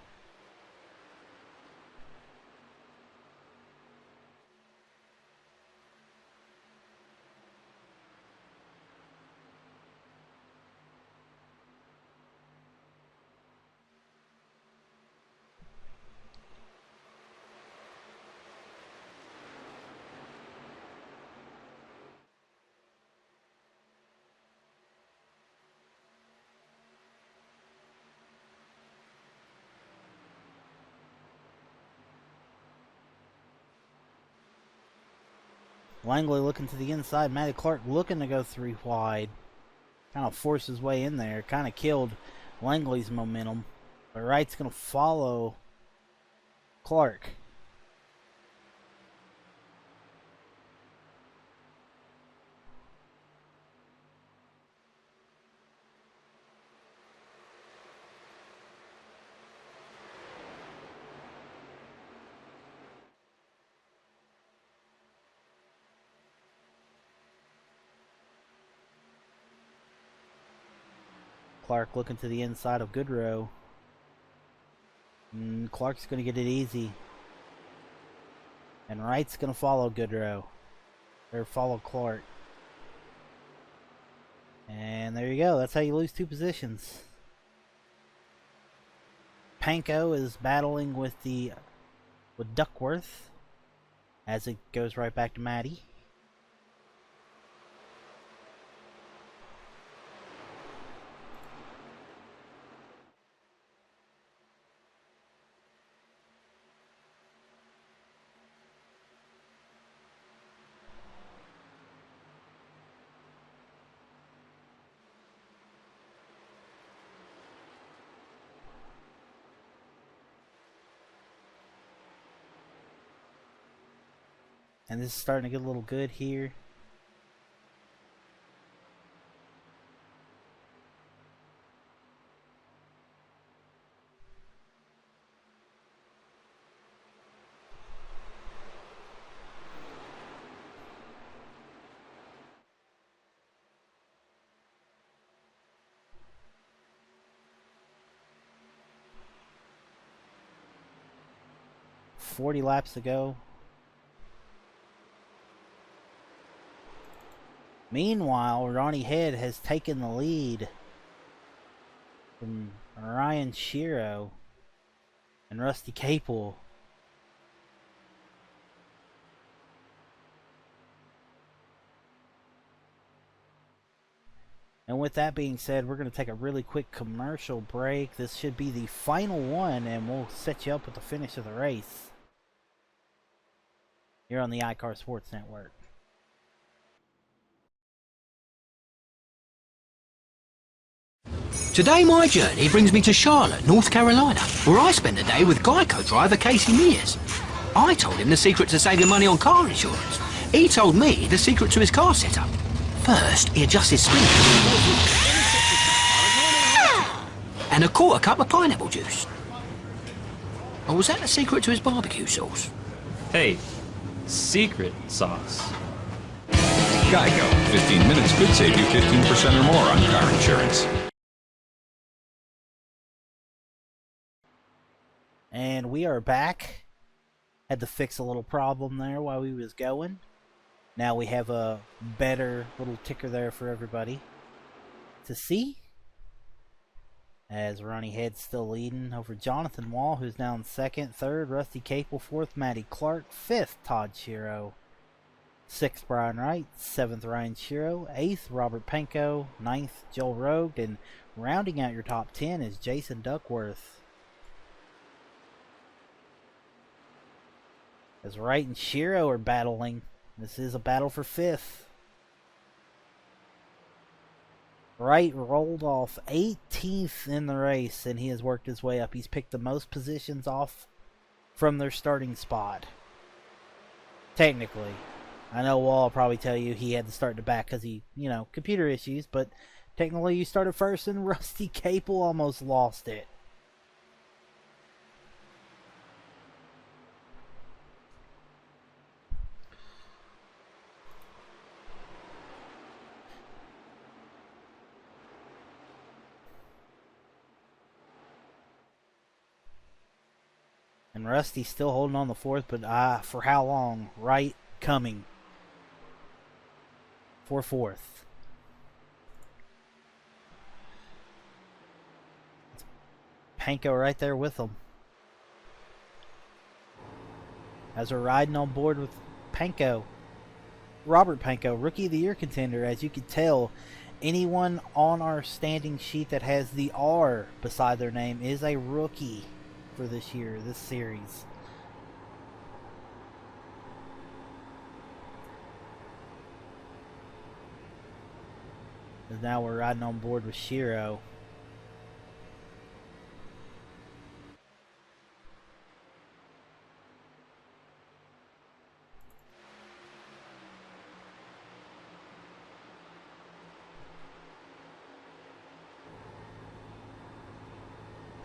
Langley looking to the inside. Matty Clark looking to go 3 wide. Kind of forced his way in there. Kind of killed Langley's momentum. But Wright's going to follow Clark. Clark looking to the inside of Goodrow. Clark's going to get it easy. And Wright's going to follow Goodrow. Or follow Clark. And there you go. That's how you lose 2 positions. Panko is battling with Duckworth. As it goes right back to Matty. And this is starting to get a little good here. $40 laps to go. Meanwhile, Ronnie Head has taken the lead from Ryan Shiro and Rusty Capel. And with that being said, we're going to take a really quick commercial break. This should be the final one, and we'll set you up with the finish of the race here on the iCAR Sports Network. Today my journey brings me to Charlotte, North Carolina, where I spent the day with Geico driver Casey Mears. I told him the secret to saving money on car insurance. He told me the secret to his car setup. First, he adjusts his speed and a quarter cup of pineapple juice. Or was that the secret to his barbecue sauce? Hey, secret sauce. Geico. 15 minutes could save you 15% or more on car insurance. And we are back. Had to fix a little problem there while we was going. Now we have a better little ticker there for everybody to see. As Ronnie Head's still leading over Jonathan Wall, who's now in second. Third, Rusty Capel. Fourth, Matty Clark. Fifth, Todd Shiro. Sixth, Brian Wright. Seventh, Ryan Shiro. Eighth, Robert Panko. Ninth, Joel Rogue. And rounding out your top 10 is Jason Duckworth. As Wright and Shiro are battling, this is a battle for fifth. Wright rolled off 18th in the race, and he has worked his way up. He's picked the most positions off from their starting spot. Technically. I know Wall will probably tell you he had to start in the back because he, computer issues, but technically you started first, and Rusty Capel almost lost it. And Rusty's still holding on the fourth, but for how long? Wright coming for fourth. Panko right there with them. As we're riding on board with Panko. Robert Panko, Rookie of the Year contender. As you can tell, anyone on our standing sheet that has the R beside their name is a rookie for this year, this series. And now we're riding on board with Shiro.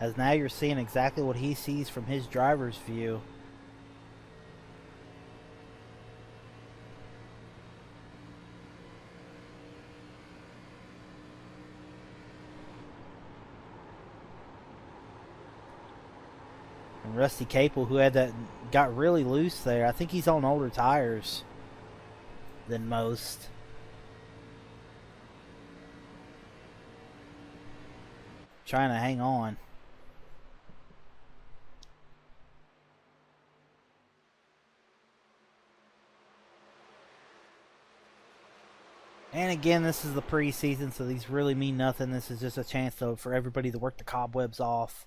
As now you're seeing exactly what he sees from his driver's view. And Rusty Capel, who got really loose there. I think he's on older tires than most. Trying to hang on. And again, this is the preseason, so these really mean nothing. This is just a chance for everybody to work the cobwebs off.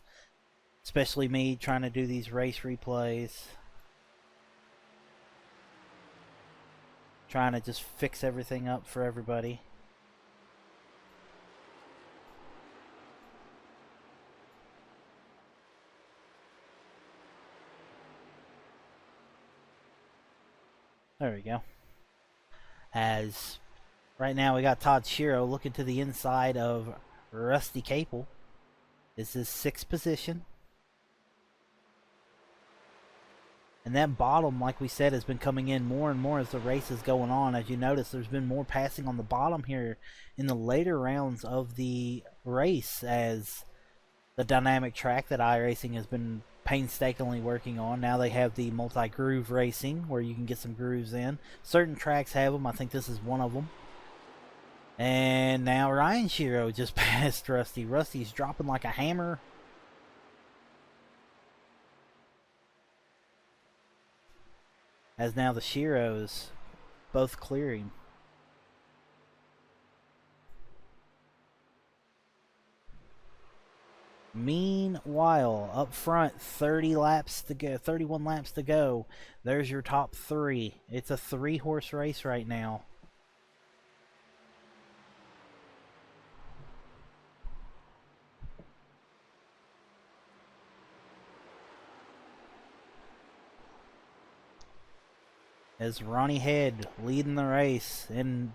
Especially me trying to do these race replays. Trying to just fix everything up for everybody. There we go. As right now we got Todd Shiro looking to the inside of Rusty Capel. This is sixth position. And that bottom, like we said, has been coming in more and more as the race is going on. As you notice, there's been more passing on the bottom here in the later rounds of the race, as the dynamic track that iRacing has been painstakingly working on. Now they have the multi-groove racing where you can get some grooves in. Certain tracks have them. I think this is one of them. And now Ryan Shiro just passed Rusty. Rusty's dropping like a hammer. As now the Shiros both clearing. Meanwhile, up front, 30 laps to go, 31 laps to go. There's your top three. It's a 3-horse race right now. As Ronnie Head leading the race in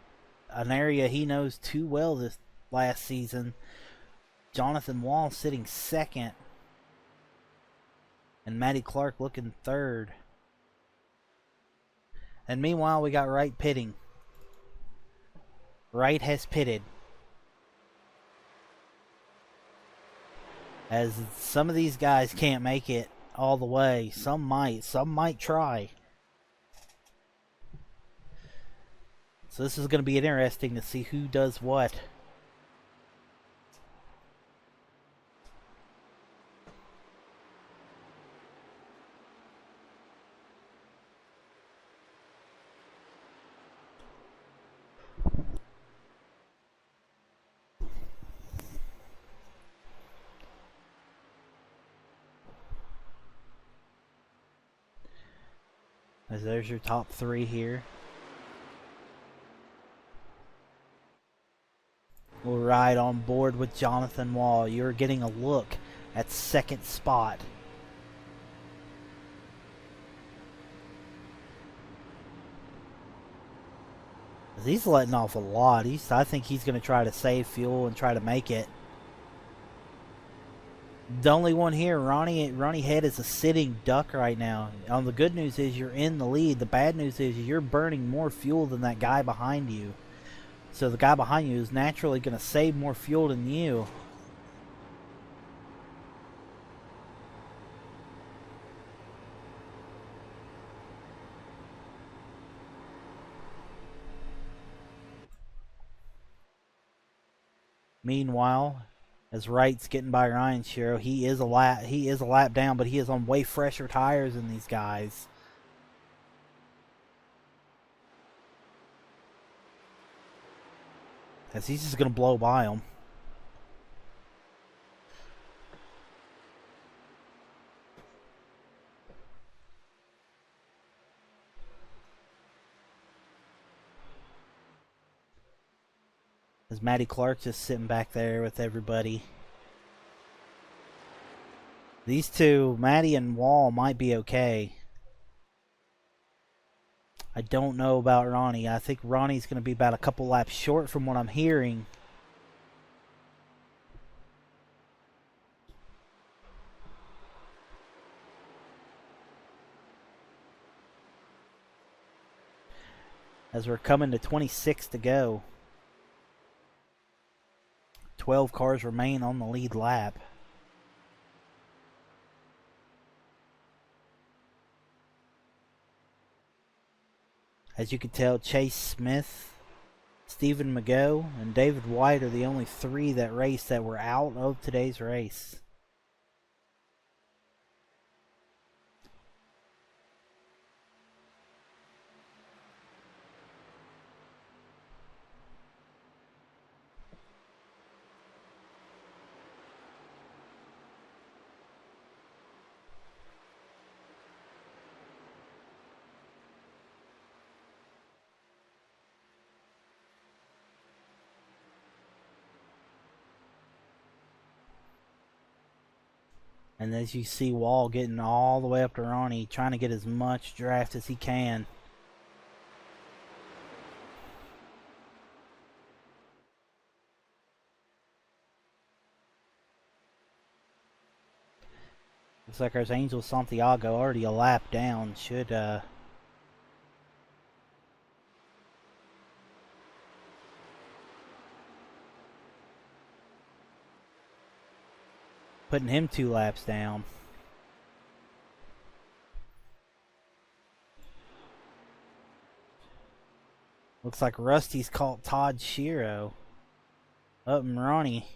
an area he knows too well this last season. Jonathan Wall sitting second. And Matty Clark looking third. And meanwhile, we got Wright pitting. Wright has pitted. As some of these guys can't make it all the way. Some might try. So this is going to be interesting to see who does what. As there's your top three here. We'll ride on board with Jonathan Wall. You're getting a look at second spot. He's letting off a lot. I think he's going to try to save fuel and try to make it. The only one here, Ronnie Head, is a sitting duck right now. The good news is you're in the lead. The bad news is you're burning more fuel than that guy behind you. So the guy behind you is naturally going to save more fuel than you. Meanwhile, as Wright's getting by Ryan Shiro, he is a lap down, but he is on way fresher tires than these guys. As he's just going to blow by them. As Matty Clark just sitting back there with everybody. These two, Matty and Wall, might be okay. I don't know about Ronnie. I think Ronnie's going to be about a couple laps short from what I'm hearing. As we're coming to 26 to go. 12 cars remain on the lead lap. As you can tell, Chase Smith, Stephen Mago, and David White are the only three that raced that were out of today's race. And as you see Wall getting all the way up to Ronnie, trying to get as much draft as he can. Looks like there's Angel Santiago already a lap down. Should putting him 2 laps down. Looks like Rusty's caught Todd Shiro. Up and Ronnie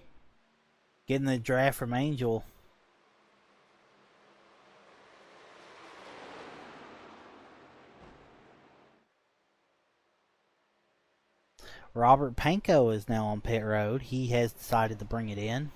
getting the draft from Angel. Robert Panko is now on pit road. He has decided to bring it in.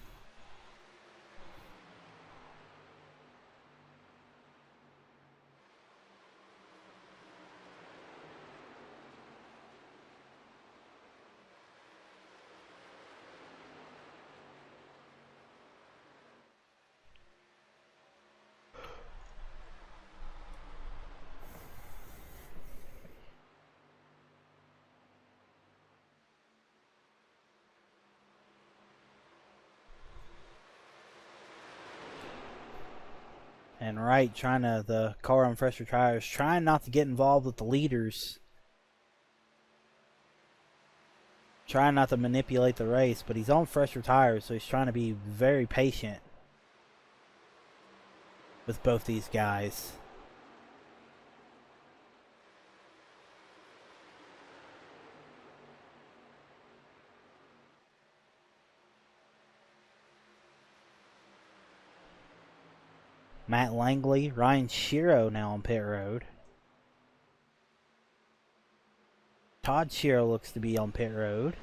And Wright the car on fresher tires, trying not to get involved with the leaders. Trying not to manipulate the race, but he's on fresher tires, so he's trying to be very patient with both these guys. Matt Langley, Ryan Shiro now on pit road. Todd Shiro looks to be on pit road.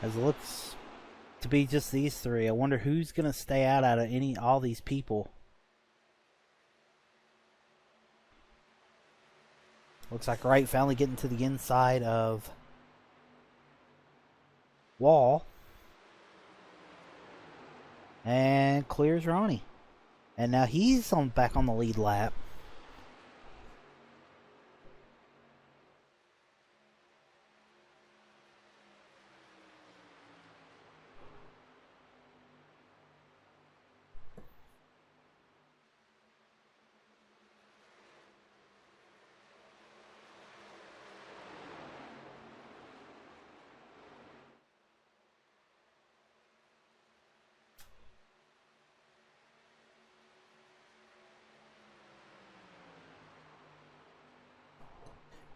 As it looks to be just these three. I wonder who's going to stay out of all these people. Looks like Wright finally getting to the inside of Wall. And clears Ronnie. And now he's back on the lead lap.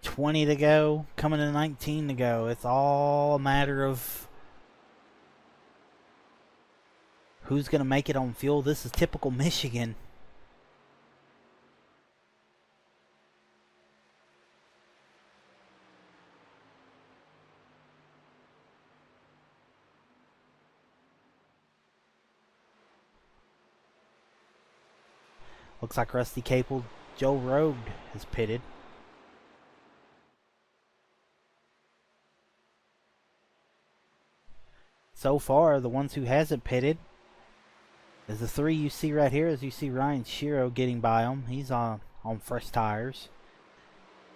$20 to go, coming to 19 to go. It's all a matter of who's going to make it on fuel. This is typical Michigan. Looks like Rusty Capel, Joe Rogue has pitted. So far, the ones who hasn't pitted is the three you see right here. As you see Ryan Shiro getting by him. He's on fresh tires.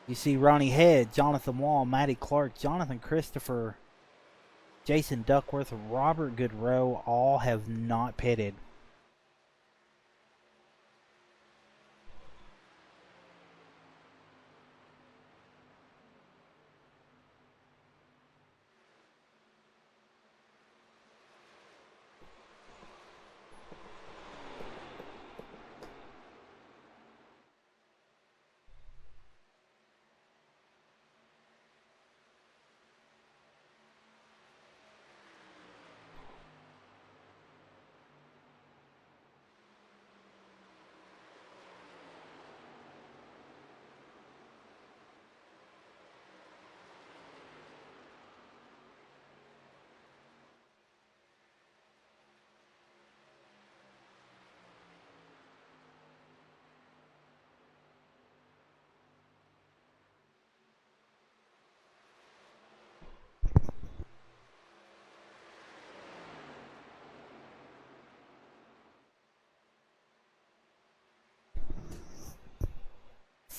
You see Ronnie Head, Jonathan Wall, Matty Clark, Jonathan Christopher, Jason Duckworth, Robert Goodrow all have not pitted.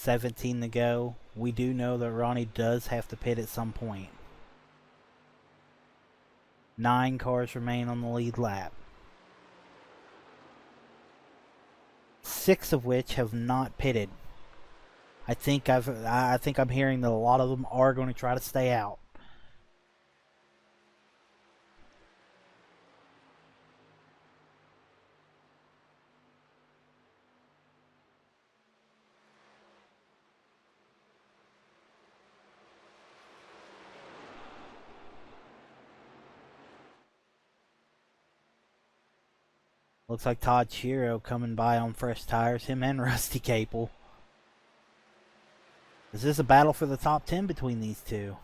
$17 to go. We do know that Ronnie does have to pit at some point. 9 cars remain on the lead lap. 6 of which have not pitted. I think I'm hearing that a lot of them are going to try to stay out. Looks like Todd Shiro coming by on fresh tires, him and Rusty Capel. Is this a battle for the top 10 between these two?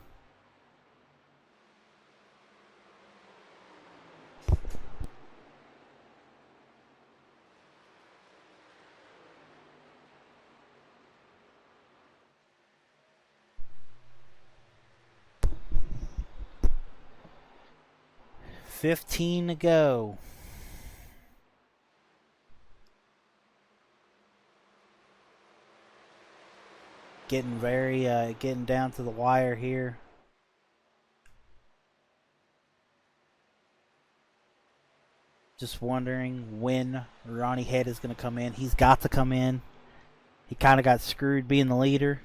$15 to go. Getting down to the wire here. Just wondering when Ronnie Head is going to come in. He's got to come in. He kind of got screwed being the leader.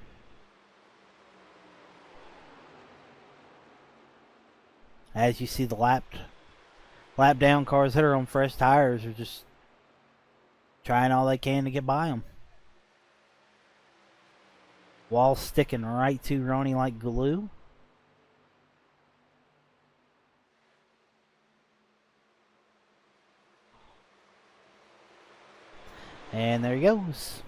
As you see, the lap down cars that are on fresh tires are just trying all they can to get by them. Wall sticking right to Ronnie like glue. And there he goes.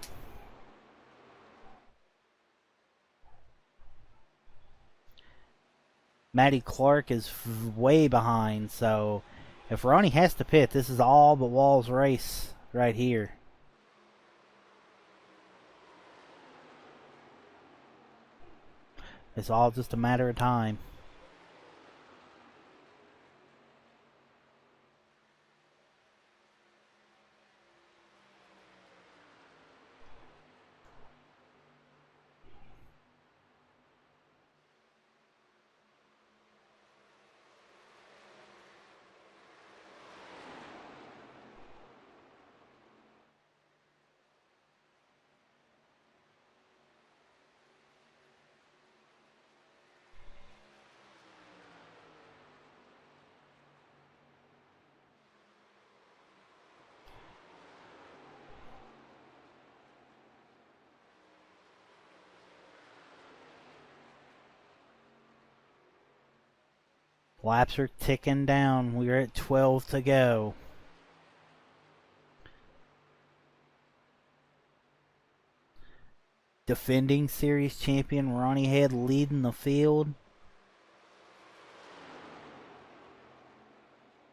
Matty Clark is way behind, so if Ronnie has to pit, this is all but Wall's race right here. It's all just a matter of time. Laps are ticking down. We're at 12 to go. Defending series champion Ronnie Head leading the field.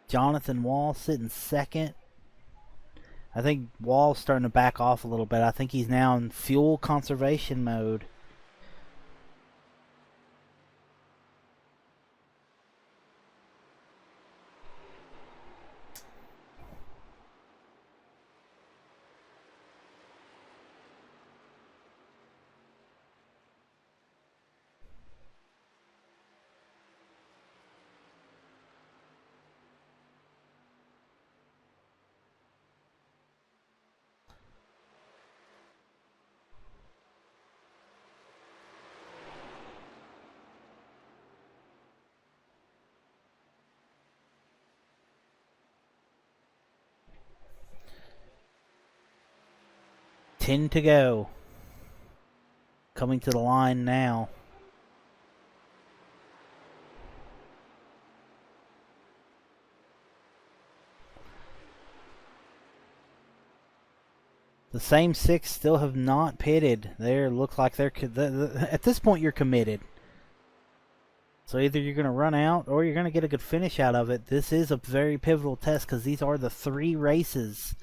Jonathan Wall sitting second. I think Wall's starting to back off a little bit. I think he's now in fuel conservation mode. $10 to go. Coming to the line now. The same six still have not pitted. They look like they're at this point you're committed. So either you're going to run out or you're going to get a good finish out of it. This is a very pivotal test because these are the 3 races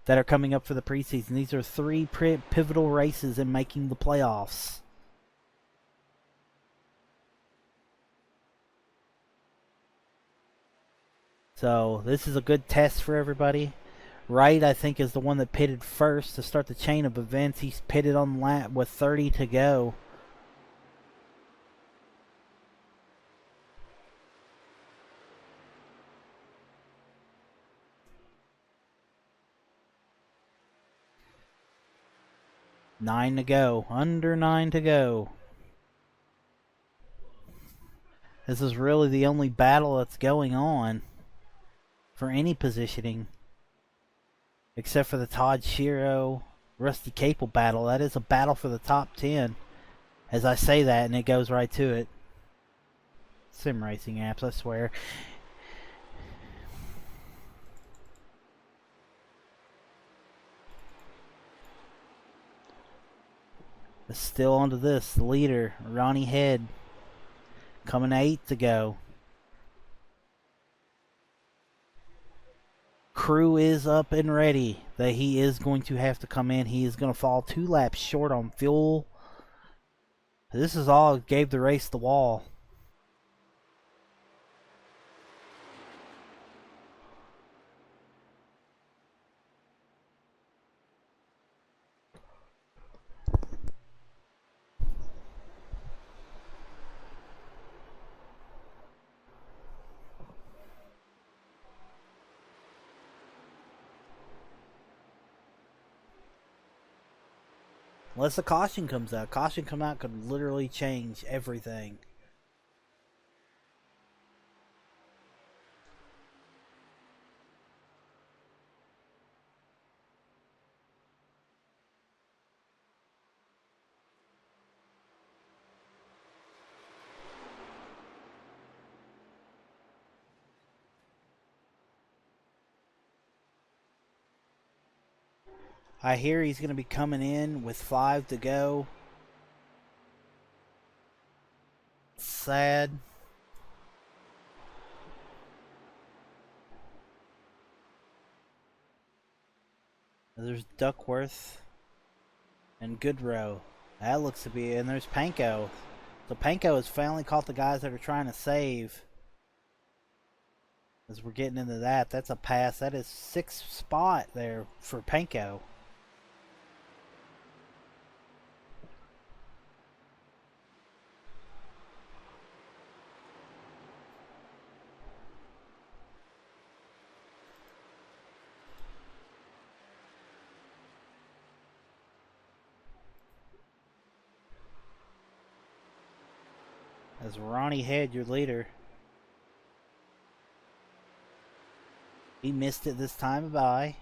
that are coming up for the preseason. These are 3 pivotal races in making the playoffs. So this is a good test for everybody. Wright, I think, is the one that pitted first to start the chain of events. He's pitted on lap with 30 to go. $9 to go. Under $9 to go. This is really the only battle that's going on for any positioning. Except for the Todd Shiro, Rusty Capel battle. That is a battle for the top 10. As I say that, and it goes right to it. Sim racing apps, I swear. Still onto this. The leader, Ronnie Head, coming 8 to go. Crew is up and ready. That he is going to have to come in. He is going to fall 2 laps short on fuel. This is all gave the race the wall. Unless a caution comes out. Caution come out could literally change everything. I hear he's going to be coming in with 5 to go. Sad. There's Duckworth and Goodrow. That looks to be, and there's Panko. So Panko has finally caught the guys that are trying to save. As we're getting into that, that's a pass. That is 6th spot there for Panko. As Ronnie Head, your leader. He missed it this time by.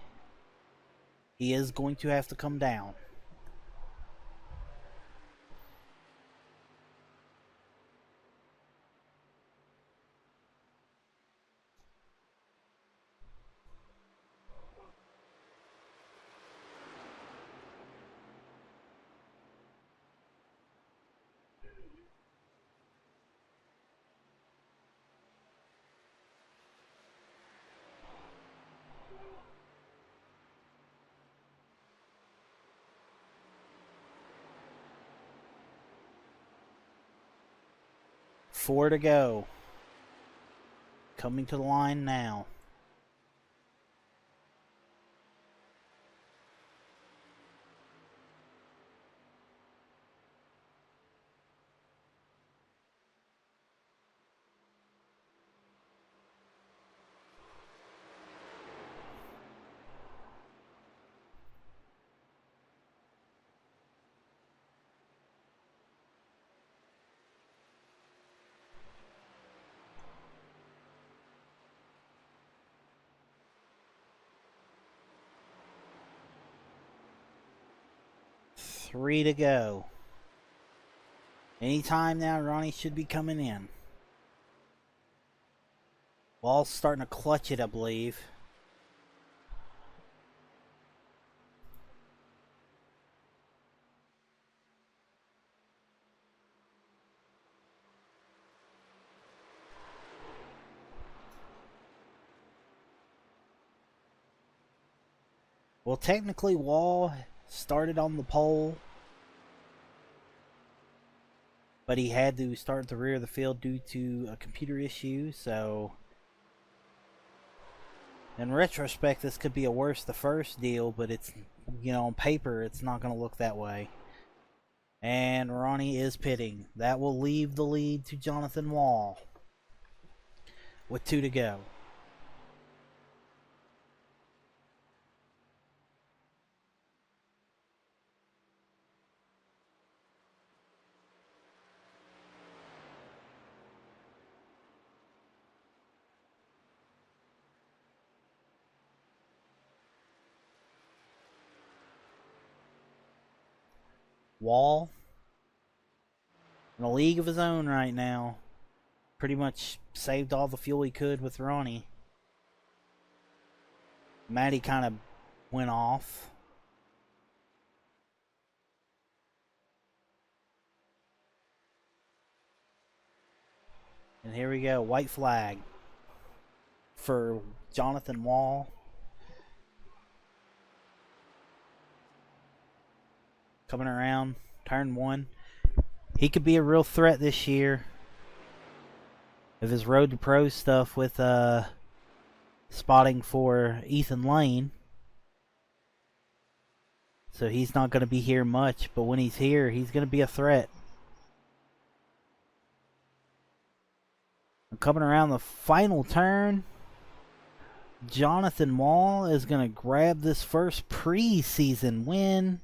He is going to have to come down. Four to go. Coming to the line now. Three to go. Anytime now, Ronnie should be coming in. Wall's starting to clutch it, I believe. Well, technically, Wall started on the pole, but he had to start at the rear of the field due to a computer issue, so in retrospect this could be a worse the first deal, but it's, you know, on paper it's not going to look that way. And Ronnie is pitting. That will leave the lead to Jonathan Wall with 2 to go. Wall in a league of his own right now. Pretty much saved all the fuel he could with Ronnie. Matty kind of went off. And here we go, white flag for Jonathan Wall. Coming around, turn 1. He could be a real threat this year. Of his road to pro stuff with spotting for Ethan Lane. So he's not going to be here much, but when he's here, he's going to be a threat. Coming around the final turn, Jonathan Wall is going to grab this first preseason win.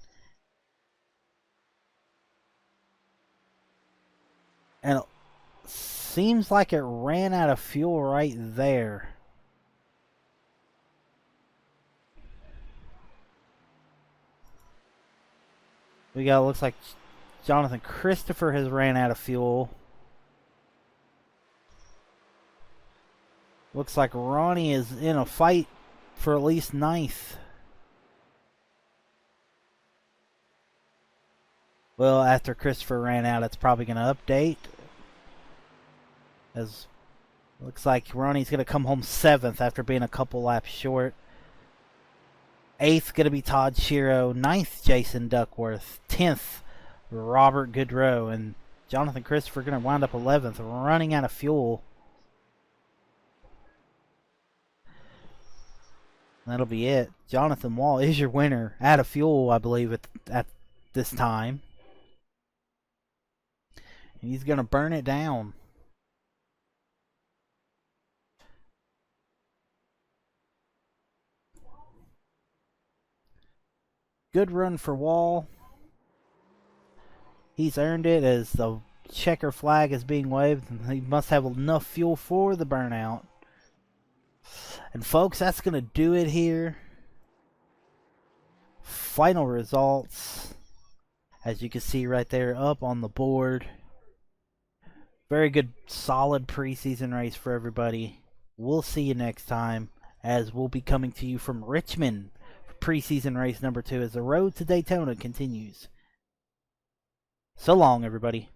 And it seems like it ran out of fuel right there. We got, looks like Jonathan Christopher has ran out of fuel. Looks like Ronnie is in a fight for at least 9th. Well, after Christopher ran out, it's probably going to update. As looks like Ronnie's going to come home 7th after being a couple laps short. 8th going to be Todd Shiro. 9th, Jason Duckworth. 10th, Robert Goodrow. And Jonathan Christopher going to wind up 11th, running out of fuel. That'll be it. Jonathan Wall is your winner. Out of fuel, I believe, at this time. And he's going to burn it down. Good run for Wall. He's earned it as the checker flag is being waved. And he must have enough fuel for the burnout. And folks, that's going to do it here. Final results, as you can see right there up on the board. Very good, solid preseason race for everybody. We'll see you next time, as we'll be coming to you from Richmond for preseason race number 2 as the road to Daytona continues. So long, everybody.